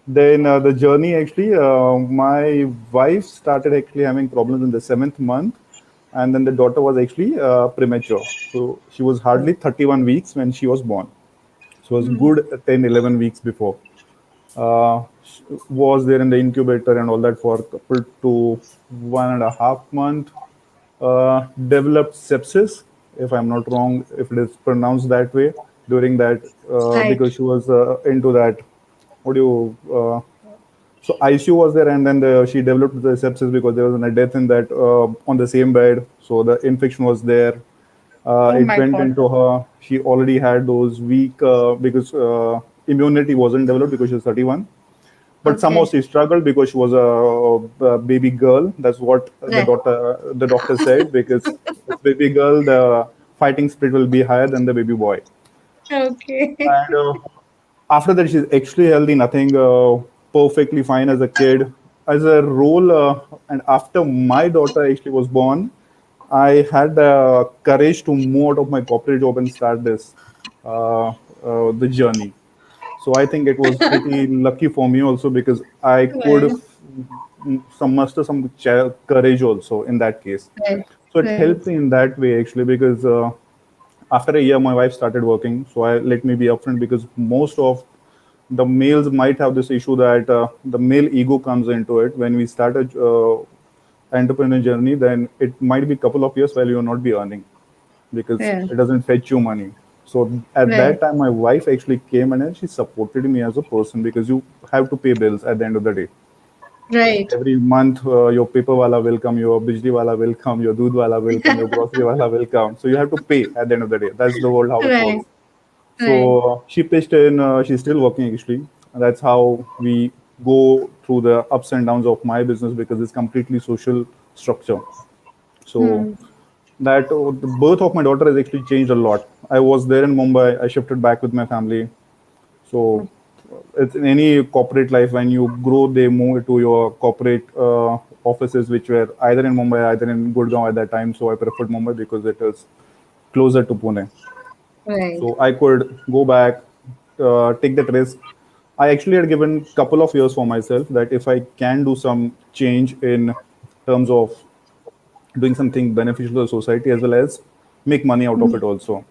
Then the journey actually, my wife started actually having problems in the seventh month, and then the daughter was actually premature. So she was hardly 31 weeks when she was born. So it was Hmm. good 10, 11 weeks before. Was there in the incubator and all that for a couple to 1.5 month. Developed sepsis, if I'm not wrong, if it is pronounced that way, during that, Right. because she was into that. What do you? So ICU was there, and then she developed the sepsis because there was a death in that on the same bed. So the infection was there. Oh It my went God. into her. She already had those weak because immunity wasn't developed because she was 31. But somehow Okay. she struggled because she was a baby girl. That's what Right. the doctor said, because with baby girl the fighting spirit will be higher than the baby boy. Okay. And after that, she's actually healthy, nothing, perfectly fine as a kid. As a role, and after my daughter actually was born, I had the courage to move out of my corporate job and start this the journey. So I think it was pretty lucky for me also because I could Right. some muster some courage also in that case. Right. So it Right. helped me in that way actually because after a year my wife started working. So I let me be upfront because most of the males might have this issue that the male ego comes into it when we start a entrepreneur journey. Then it might be a couple of years while you will not be earning because Yeah. it doesn't fetch you money. So at Right. that time, my wife actually came and then she supported me as a person because you have to pay bills at the end of the day. Right. Every month, your paper wala will come, your bijli wala will come, your doodh wala will come, your grocery wala will come. So you have to pay at the end of the day. That's the world how it Right. works. Right. So she pitched in. She's still working actually. That's how we go through the ups and downs of my business because it's completely social structure. So that the birth of my daughter has actually changed a lot. I was there in Mumbai. I shifted back with my family. So it's in any corporate life when you grow, they move to your corporate offices, which were either in Mumbai, either in Gurgaon at that time. So I preferred Mumbai because it is closer to Pune. Right. So I could go back, take that risk. I actually had given couple of years for myself that if I can do some change in terms of doing something beneficial to the society as well as make money out of it also.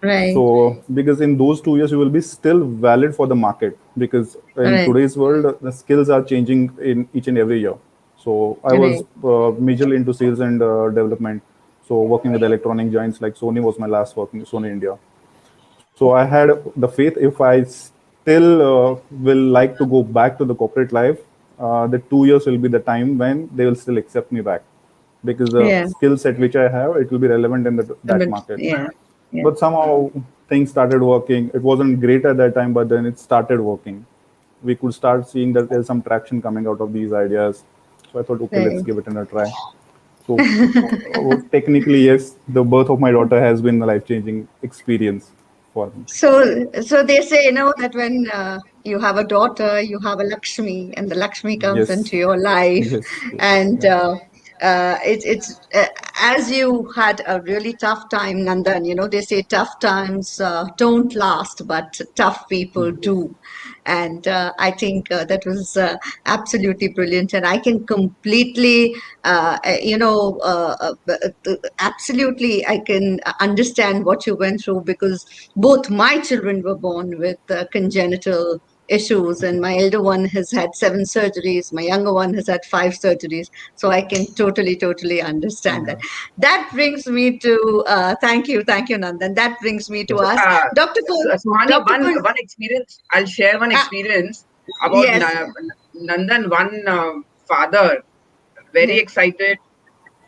Right. So, because in those 2 years, you will be still valid for the market because in Right. today's world, the skills are changing in each and every year. So, I was Right. majorly into sales and development. So, working with electronic giants like Sony was my last work in Sony India. So, I had the faith if I still will like to go back to the corporate life, the 2 years will be the time when they will still accept me back because the Yeah. skill set which I have, it will be relevant in that But market. yeah. Yeah. But somehow things started working. It wasn't great at that time, but then it started working. We could start seeing that there's some traction coming out of these ideas. So I thought, okay, let's Right. give it a try. So technically, yes, the birth of my daughter has been a life-changing experience for me. So they say, that when you have a daughter, you have a Lakshmi, and the Lakshmi comes Yes, into your life, yes, yes, and yeah, it's as you had a really tough time, Nandan. They say tough times don't last, but tough people do, and I think that was absolutely brilliant, and I can completely, absolutely, I can understand what you went through because both my children were born with congenital issues, and my elder one has had 7 surgeries, my younger one has had 5 surgeries. So I can totally understand that. yeah. That brings me to thank you, Nandan. That brings me to Sure. So, ask Dr. so Suhani, Dr. one experience. I'll share one Ah, experience about yes, Nandan. One father, very yeah, excited.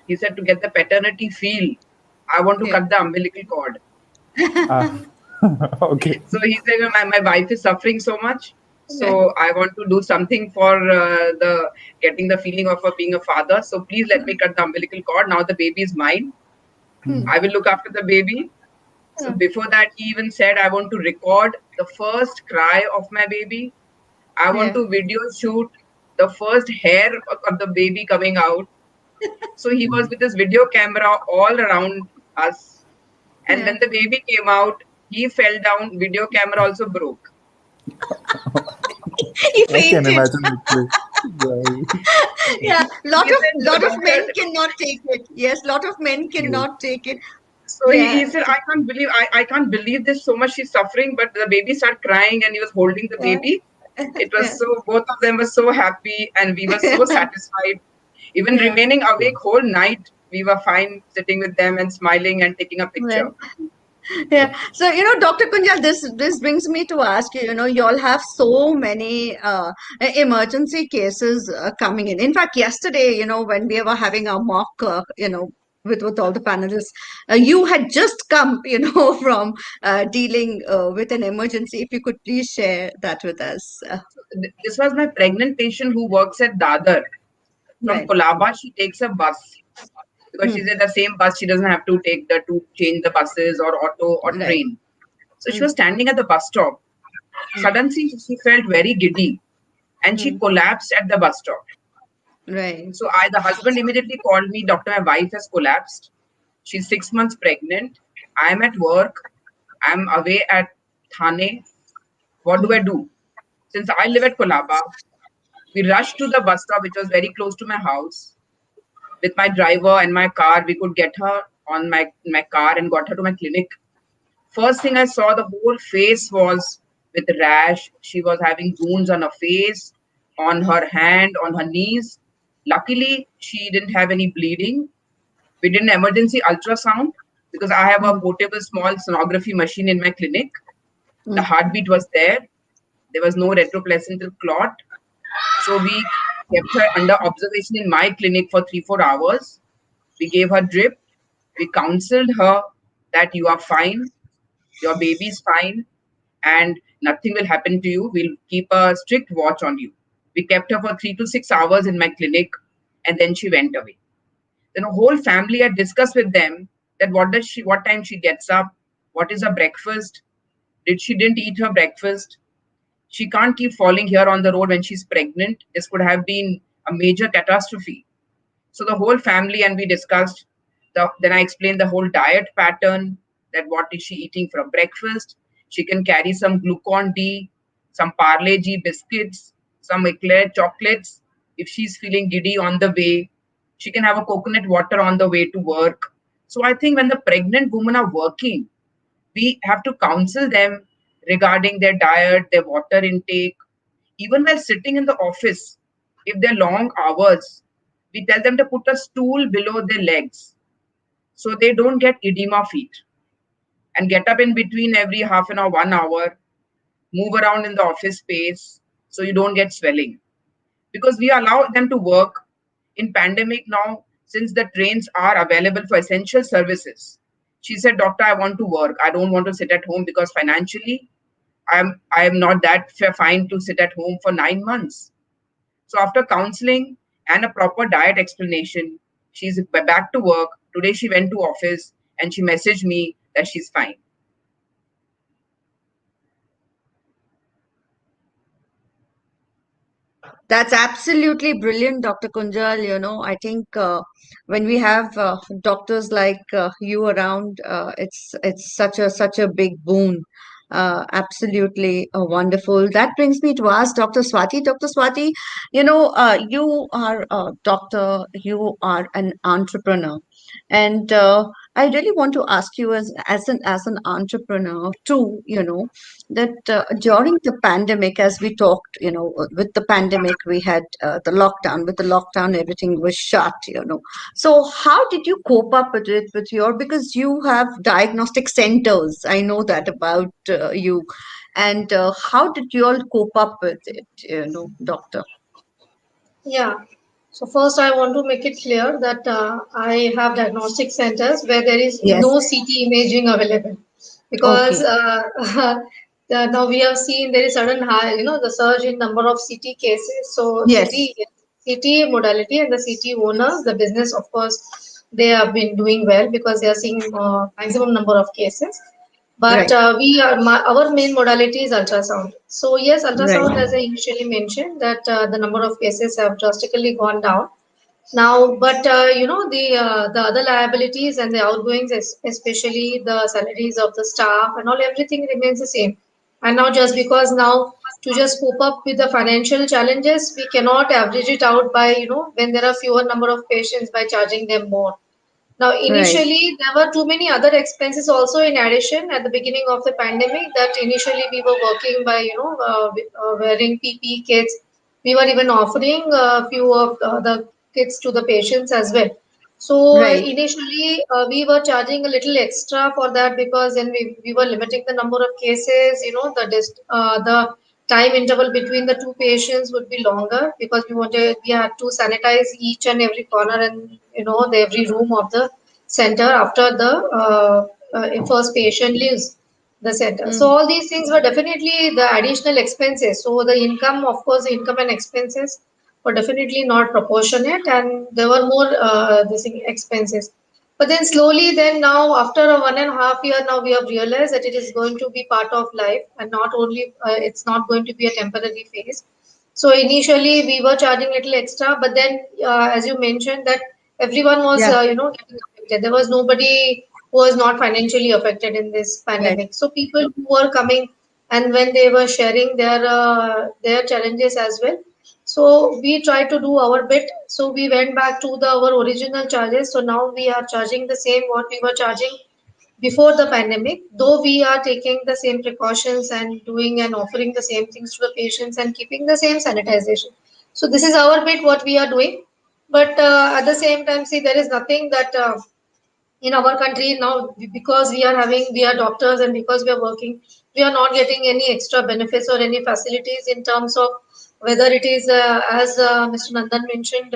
He said to get the paternity feel, I want to yeah, cut the umbilical cord. Ah, okay. So he said, my wife is suffering so much. So I want to do something for the getting the feeling of being a father. So please let me cut the umbilical cord. Now the baby is mine. I will look after the baby. So before that, he even said, I want to record the first cry of my baby. I want yeah, to video shoot the first hair of the baby coming out. So he was with his video camera all around us. And yeah. when the baby came out, he fell down. Video camera also broke. He I can fainted. imagine actually. Yeah. Yeah, He said, lot of men doctor. cannot take it. Yes, lot of men Yes. cannot take it. So Yeah, he said, I can't believe this so much. She's suffering, but the baby started crying, and he was holding the yeah, baby. It was yeah, so both of them were so happy, and we were so satisfied. Even yeah. remaining awake whole night, we were fine sitting with them and smiling and taking a Right. picture. Yeah. So, Dr. Kunjal, this brings me to ask you, you all have so many emergency cases coming in. In fact, yesterday, when we were having our mock, with all the panelists, you had just come, from dealing with an emergency. If you could please share that with us. This was my pregnant patient who works at Dadar. From Right. Kolaba, she takes a bus because she's Hmm. in the same bus. She doesn't have to take the to change the buses or auto or Right. train. So she Hmm. was standing at the bus stop. Hmm. Suddenly, she felt very giddy and she Hmm. collapsed at the bus stop. Right. So the husband immediately called me, Doctor, my wife has collapsed. She's 6 months pregnant. I'm at work. I'm away at Thane. What do I Hmm. do? Since I live at Kolaba, we rushed to the bus stop, which was very close to my house. With my driver and my car, we could get her on my car and got her to my clinic. First thing I saw, the whole face was with rash. She was having wounds on her face, on her hand, on her knees. Luckily, she didn't have any bleeding. We did an emergency ultrasound because I have a Hmm. portable small sonography machine in my clinic. The Hmm. heartbeat was there. There was no retroplacental clot. So we kept her under observation in my clinic for 3-4 hours. We gave her drip. We counseled her that you are fine, your baby is fine, and nothing will happen to you. We'll keep a strict watch on you. We kept her for 3 to 6 hours in my clinic, and then she went away. Then a whole family had discussed with them that what time she gets up, what is her breakfast, did she didn't eat her breakfast. She can't keep falling here on the road when she's pregnant. This could have been a major catastrophe. So the whole family and we discussed. Then I explained the whole diet pattern. That what is she eating for breakfast? She can carry some glucon D, some Parle G biscuits, some eclair chocolates. If she's feeling giddy on the way, she can have a coconut water on the way to work. So I think when the pregnant women are working, we have to counsel them regarding their diet, their water intake. Even while sitting in the office, if they're long hours, we tell them to put a stool below their legs so they don't get edema feet, and get up in between every half an hour, 1 hour, move around in the office space so you don't get swelling. Because we allow them to work in pandemic now, since the trains are available for essential services. She said, doctor, I want to work. I don't want to sit at home because financially I am not that fine to sit at home for 9 months. So after counseling and a proper diet explanation, she's back to work. Today she went to office and she messaged me that she's fine. That's absolutely brilliant, Dr. Kunjal. I think when we have doctors like you around, it's such a big boon. Absolutely wonderful. That brings me to ask Dr. Swati. Dr. Swati, you are a doctor, you are an entrepreneur, and I really want to ask you as an entrepreneur too. That during the pandemic, as we talked, with the pandemic, we had the lockdown. With the lockdown, everything was shut, So, how did you cope up with it because you have diagnostic centers? I know that about you. And how did you all cope up with it, doctor? Yeah. So first, I want to make it clear that I have diagnostic centers where there is Yes. no CT imaging available because Okay. now we have seen there is sudden high, the surge in number of CT cases. So Yes. CT modality and the CT owners, the business, of course, they have been doing well because they are seeing maximum number of cases. But Right. our main modality is ultrasound. So yes, ultrasound, Right. as I initially mentioned, that the number of cases have drastically gone down now. But the other liabilities and the outgoings, especially the salaries of the staff and all, everything remains the same. And now just because now to just cope up with the financial challenges, we cannot average it out by when there are fewer number of patients by charging them more. Now, Right. initially, there were too many other expenses also in addition at the beginning of the pandemic that initially we were working by, wearing PPE kits. We were even offering a few of the kits to the patients as well. So Right. initially, we were charging a little extra for that because then we were limiting the number of cases, the time interval between the two patients would be longer because we had to sanitize each and every corner and every room of the center after the first patient leaves the center. So Mm. all these things were definitely the additional expenses. So the income, of course, the income and expenses were definitely not proportionate, and there were more expenses. But then slowly, then now after a 1.5 year, now we have realized that it is going to be part of life, and not only it's not going to be a temporary phase. So initially we were charging little extra, but then as you mentioned that everyone was Yeah. getting affected. There was nobody who was not financially affected in this Right. pandemic. So people who were coming and when they were sharing their challenges as well. So we tried to do our bit. So we went back to our original charges. So now we are charging the same what we were charging before the pandemic, though we are taking the same precautions and doing and offering the same things to the patients and keeping the same sanitization. So this is our bit what we are doing. But at the same time, see, there is nothing that in our country now because we are doctors and because we are working, we are not getting any extra benefits or any facilities in terms of whether it is as Mr. Nandan mentioned,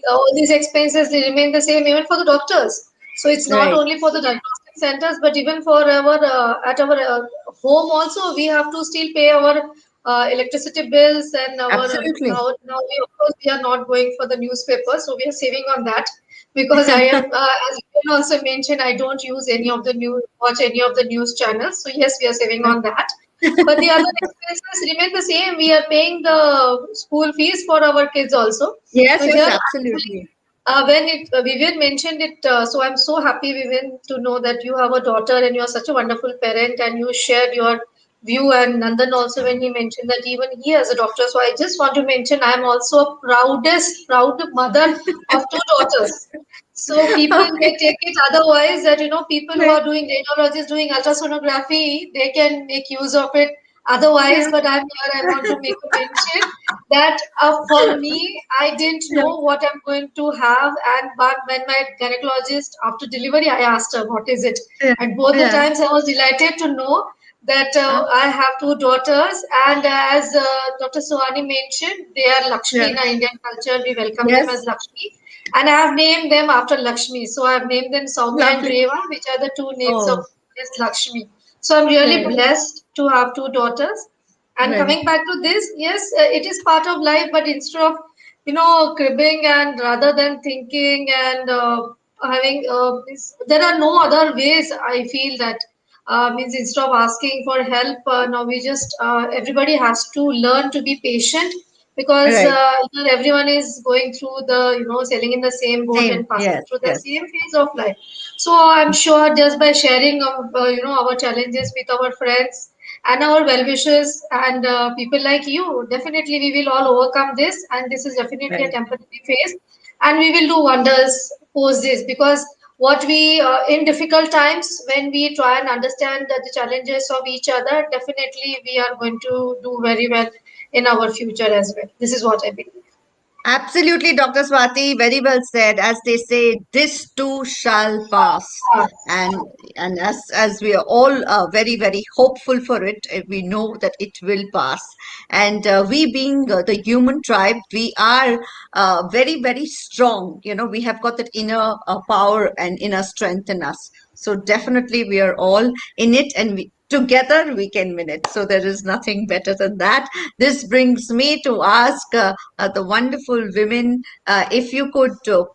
all these expenses they remain the same even for the doctors. So it's not Right. only for the diagnostic centers but even for our at our home also we have to still pay our electricity bills and Absolutely. now we, of course, we are not going for the newspaper, so we are saving on that because I am, as you can also mentioned, I don't use any of the news, watch any of the news channels. So yes, we are saving on that. But the other expenses remain the same. We are paying the school fees for our kids also. Yes, So yes, here, actually, absolutely. when Vivian mentioned it, so I'm so happy, Vivian, to know that you have a daughter and you are such a wonderful parent, and you shared your view. And Nandan also, when he mentioned that even he has a doctor. So I just want to mention I'm also a proud mother of two daughters. So people may Okay. take it otherwise that people who Right. are doing radiologists doing ultrasonography, they can make use of it otherwise. Yeah. But I'm here. I want to make a mention that for me, I didn't Yeah. know what I'm going to have. And but when my gynecologist after delivery, I asked her what is it, Yeah. and both the Yeah. times I was delighted to know that Uh, I have two daughters, and as Dr. Sohani mentioned, they are Lakshmi yeah. in our Indian culture. We welcome them as Yes. Lakshmi, and I have named them after Lakshmi. So I have named them Soumya and Lovely. Reva, which are the two names of Oh, this Lakshmi. So I'm really right. blessed to have two daughters. And Right. coming back to this, yes, it is part of life, but instead of cribbing and rather than thinking and having there are no other ways. I feel that means instead of asking for help, now we just everybody has to learn to be patient because Right. everyone is going through the sailing in the same boat Same. and passing Yes. through the Yes. same phase of life. So I'm sure just by sharing of our challenges with our friends and our well wishers and people like you, definitely we will all overcome this, and this is definitely a Right. temporary phase, and we will do wonders post this because what we in difficult times when we try and understand the challenges of each other, definitely we are going to do very well in our future as well. This is what I believe. Absolutely, Dr. Swati, very well said. As they say, this too shall pass. Ah, And and as we are all very hopeful for it, we know that it will pass. And we being the human tribe, we are very strong. We have got that inner power and inner strength in us. So definitely, we are all in it, and together we can win it. So there is nothing better than that. This brings me to ask. The wonderful women. If you could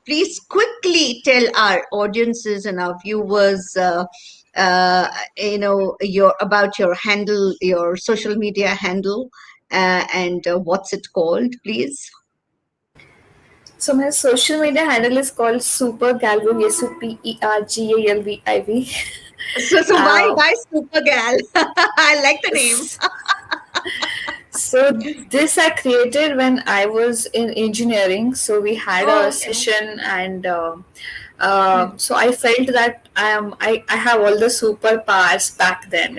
please quickly tell our audiences and our viewers, uh, your about your handle, your social media handle, and what's it called, please. So my social media handle is called Supergalviv, Supergalviv. So why uh, why super gal? I like the name. So this I created when I was in engineering. So we had Oh, a okay. session, and Right. so I felt that I have all the superpowers back then.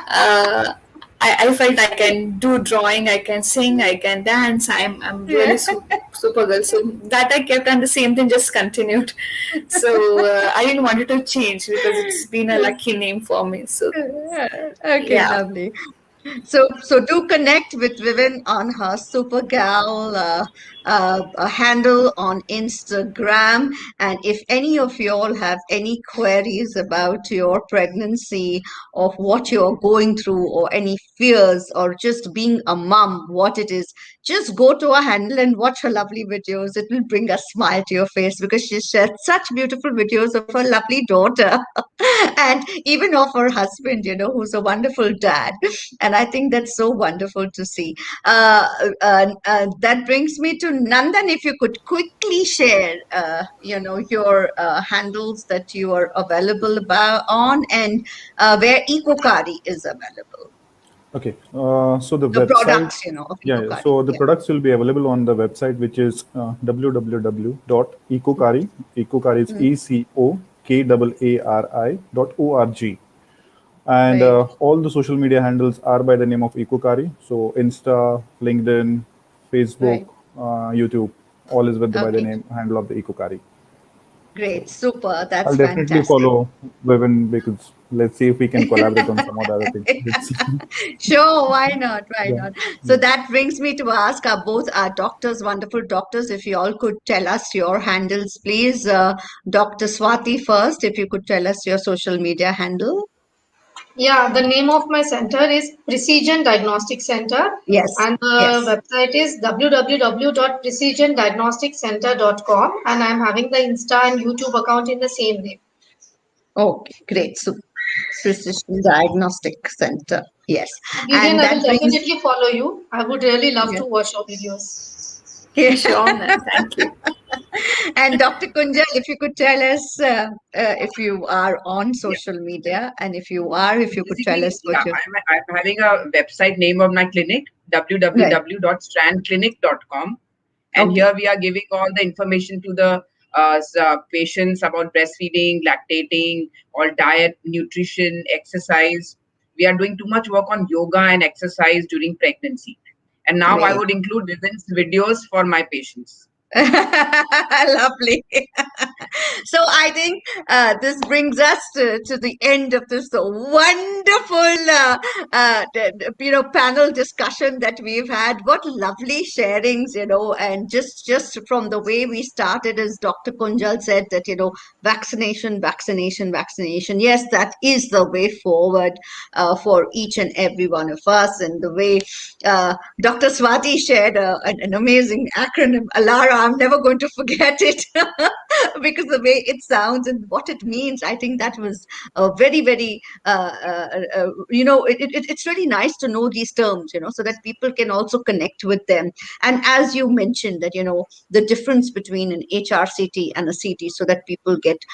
Uh, I felt I can do drawing, I can sing, I can dance. I'm really Yeah. super girl. So that I kept, and the same thing just continued. So I didn't want it to change because it's been a lucky name for me. So Okay, yeah. lovely. So do connect with Vivian on her Supergal handle on Instagram. And if any of you all have any queries about your pregnancy, of what you're going through, or any fears, or just being a mom, what it is, just go to her handle and watch her lovely videos. It will bring a smile to your face because she shared such beautiful videos of her lovely daughter and even of her husband, who's a wonderful dad. And I think that's so wonderful to see. That brings me to Nandan. If you could quickly share, your handles that you are available on, and where EcoCari is available. Okay, so the The website, products, of yeah, EcoCari. so the Yeah. products will be available on the website, which is www.ecokari. Ecokari is Mm, ECOKAARI.org. And right. all the social media handles are by the name of Ecokari. So Insta, LinkedIn, Facebook, Right. YouTube, all is with by the Okay. name handle of the Ecokari. So Great. Super. I'll That's definitely fantastic. follow Vivin because let's see if we can collaborate on some other things. Let's see. Sure, why not? Why Yeah. not? So Yeah. that brings me to ask both our doctors, wonderful doctors, if you all could tell us your handles, please. Dr. Swati first, if you could tell us your social media handle. Yeah, the name of my center is Precision Diagnostic Center, Yes, and the yes. website is www.precisiondiagnosticcenter.com, and I'm having the Insta and YouTube account in the same name. Okay, great. So, Precision Diagnostic Center. Yes. Vivian, And I will that brings, definitely follow you. I would really love yeah. to watch your videos. Sure, ma'am. Thank you. And Dr. Kunjal, if you could tell us if you are on Yeah. social media, and if you are, if So you could tell basically, us what yeah, you're I'm having a website name of my clinic, right. www.strandclinic.com. And Okay, here we are giving all the information to the patients about breastfeeding, lactating, all diet, nutrition, exercise. We are doing too much work on yoga and exercise during pregnancy. And now I great. would include women's videos for my patients. Lovely. So I think this brings us to the end of this wonderful, panel discussion that we've had. What lovely sharings, and just from the way we started, as Dr. Kunjal said, that vaccination, vaccination, vaccination. Yes, that is the way forward for each and every one of us, and the way. Dr. Swati shared an amazing acronym, ALARA. I'm never going to forget it because the way it sounds and what it means, I think that was very, very, it's really nice to know these terms, so that people can also connect with them. And as you mentioned, that, the difference between an HRCT and a CT, so that people get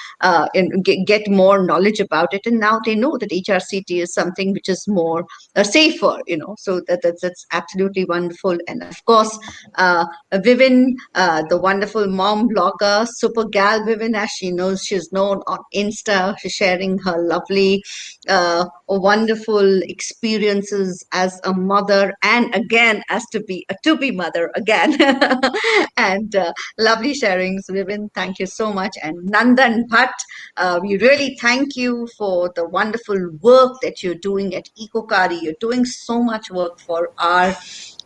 more knowledge about it. And now they know that HRCT is something which is more safer, so that's absolutely wonderful. And of course, Vivin, the wonderful mom blogger, super gal Vivin, as she's known on Insta, she's sharing her lovely, wonderful experiences as a mother, and again as to be mother again. And lovely sharings, Vivin. Thank you so much. And Nandan Bhatt, we really thank you for the wonderful work that you're doing at Ecokari. You're doing so much work for our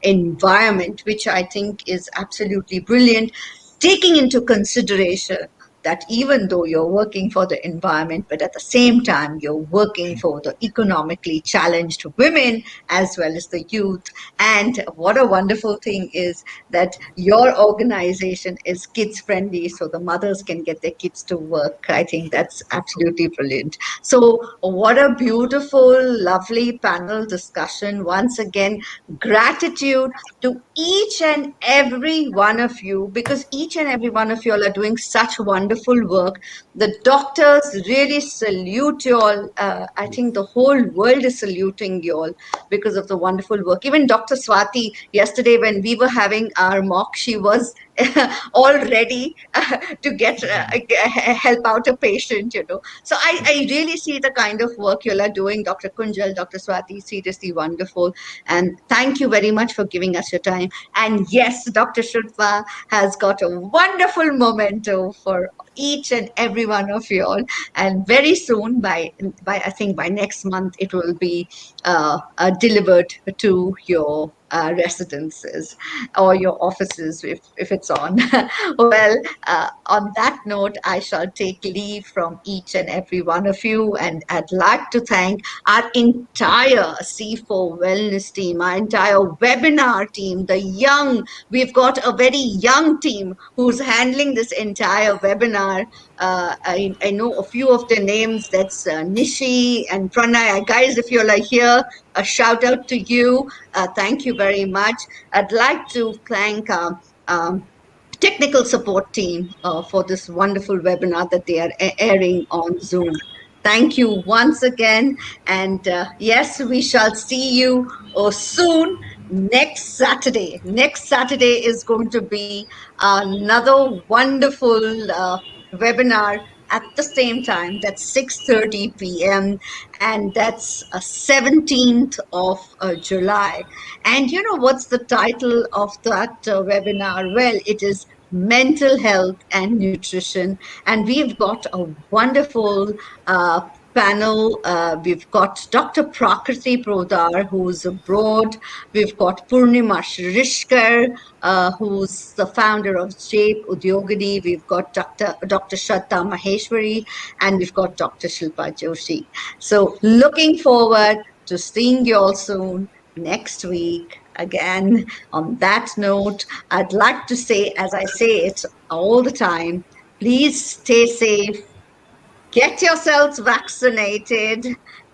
environment, which I think is absolutely brilliant, taking into consideration that even though you're working for the environment, but at the same time, you're working for the economically challenged women as well as the youth. And what a wonderful thing is that your organization is kids friendly, so the mothers can get their kids to work. I think that's absolutely brilliant. So, what a beautiful, lovely panel discussion. Once again, gratitude to each and every one of you, because each and every one of you all are doing such wonderful work. The doctors really salute you all. I think the whole world is saluting you all because of the wonderful work. Even Dr. Swati, yesterday when we were having our mock, she was all ready to get help out a patient, So I really see the kind of work you all are doing, Dr. Kunjal, Dr. Swati, seriously wonderful. And thank you very much for giving us your time. And yes, Dr. Shilpa has got a wonderful memento for each and every one of you all. And very soon, by I think by next month, it will be delivered to your residences or your offices if it's on. Well, on that note, I shall take leave from each and every one of you. And I'd like to thank our entire C4 Wellness team, our entire webinar team, we've got a very young team who's handling this entire webinar. I know a few of their names. That's Nishi and Pranay. Guys, if you're here, a shout out to you. Thank you very much. I'd like to thank technical support team for this wonderful webinar that they are airing on Zoom. Thank you once again. And yes, we shall see you soon next Saturday. Next Saturday is going to be another wonderful webinar at the same time. That's 6:30 p.m. and that's 17th of July. And you know what's the title of that webinar? Well, it is mental health and nutrition. And we've got a wonderful panel. We've got Dr. Prakriti Prodar, who's abroad. We've got Purnima Shrishkar, who's the founder of Shape Udyogini. We've got Dr. Shraddha Maheshwari, and we've got Dr. Shilpa Joshi. So looking forward to seeing you all soon next week. Again, on that note, I'd like to say, as I say it all the time, please stay safe, get yourselves vaccinated,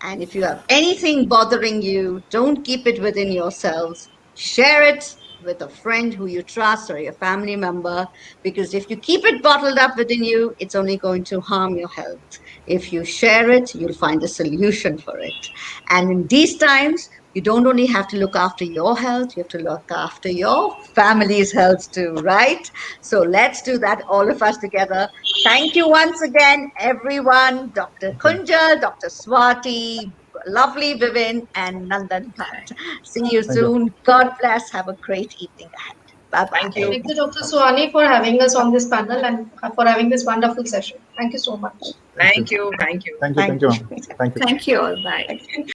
and if you have anything bothering you, don't keep it within yourselves. Share it with a friend who you trust or your family member, because if you keep it bottled up within you, it's only going to harm your health. If you share it, you'll find a solution for it. And in these times, you don't only have to look after your health, you have to look after your family's health too, right? So let's do that, all of us together. Thank you once again, everyone. Dr. Okay. Kunjal, Dr. Swati, lovely Vivin, and Nandan Bhatt. See you Thank you. soon. God bless. Have a great evening ahead. Bye Thank bye. you. Thank you, Dr. Swani, for having us on this panel and for having this wonderful session. Thank you so much. Thank you. Thank you. Thank you. Thank you. Thank Thank you, you. ma'am. Thank you. Thank you all. Bye. Thank you.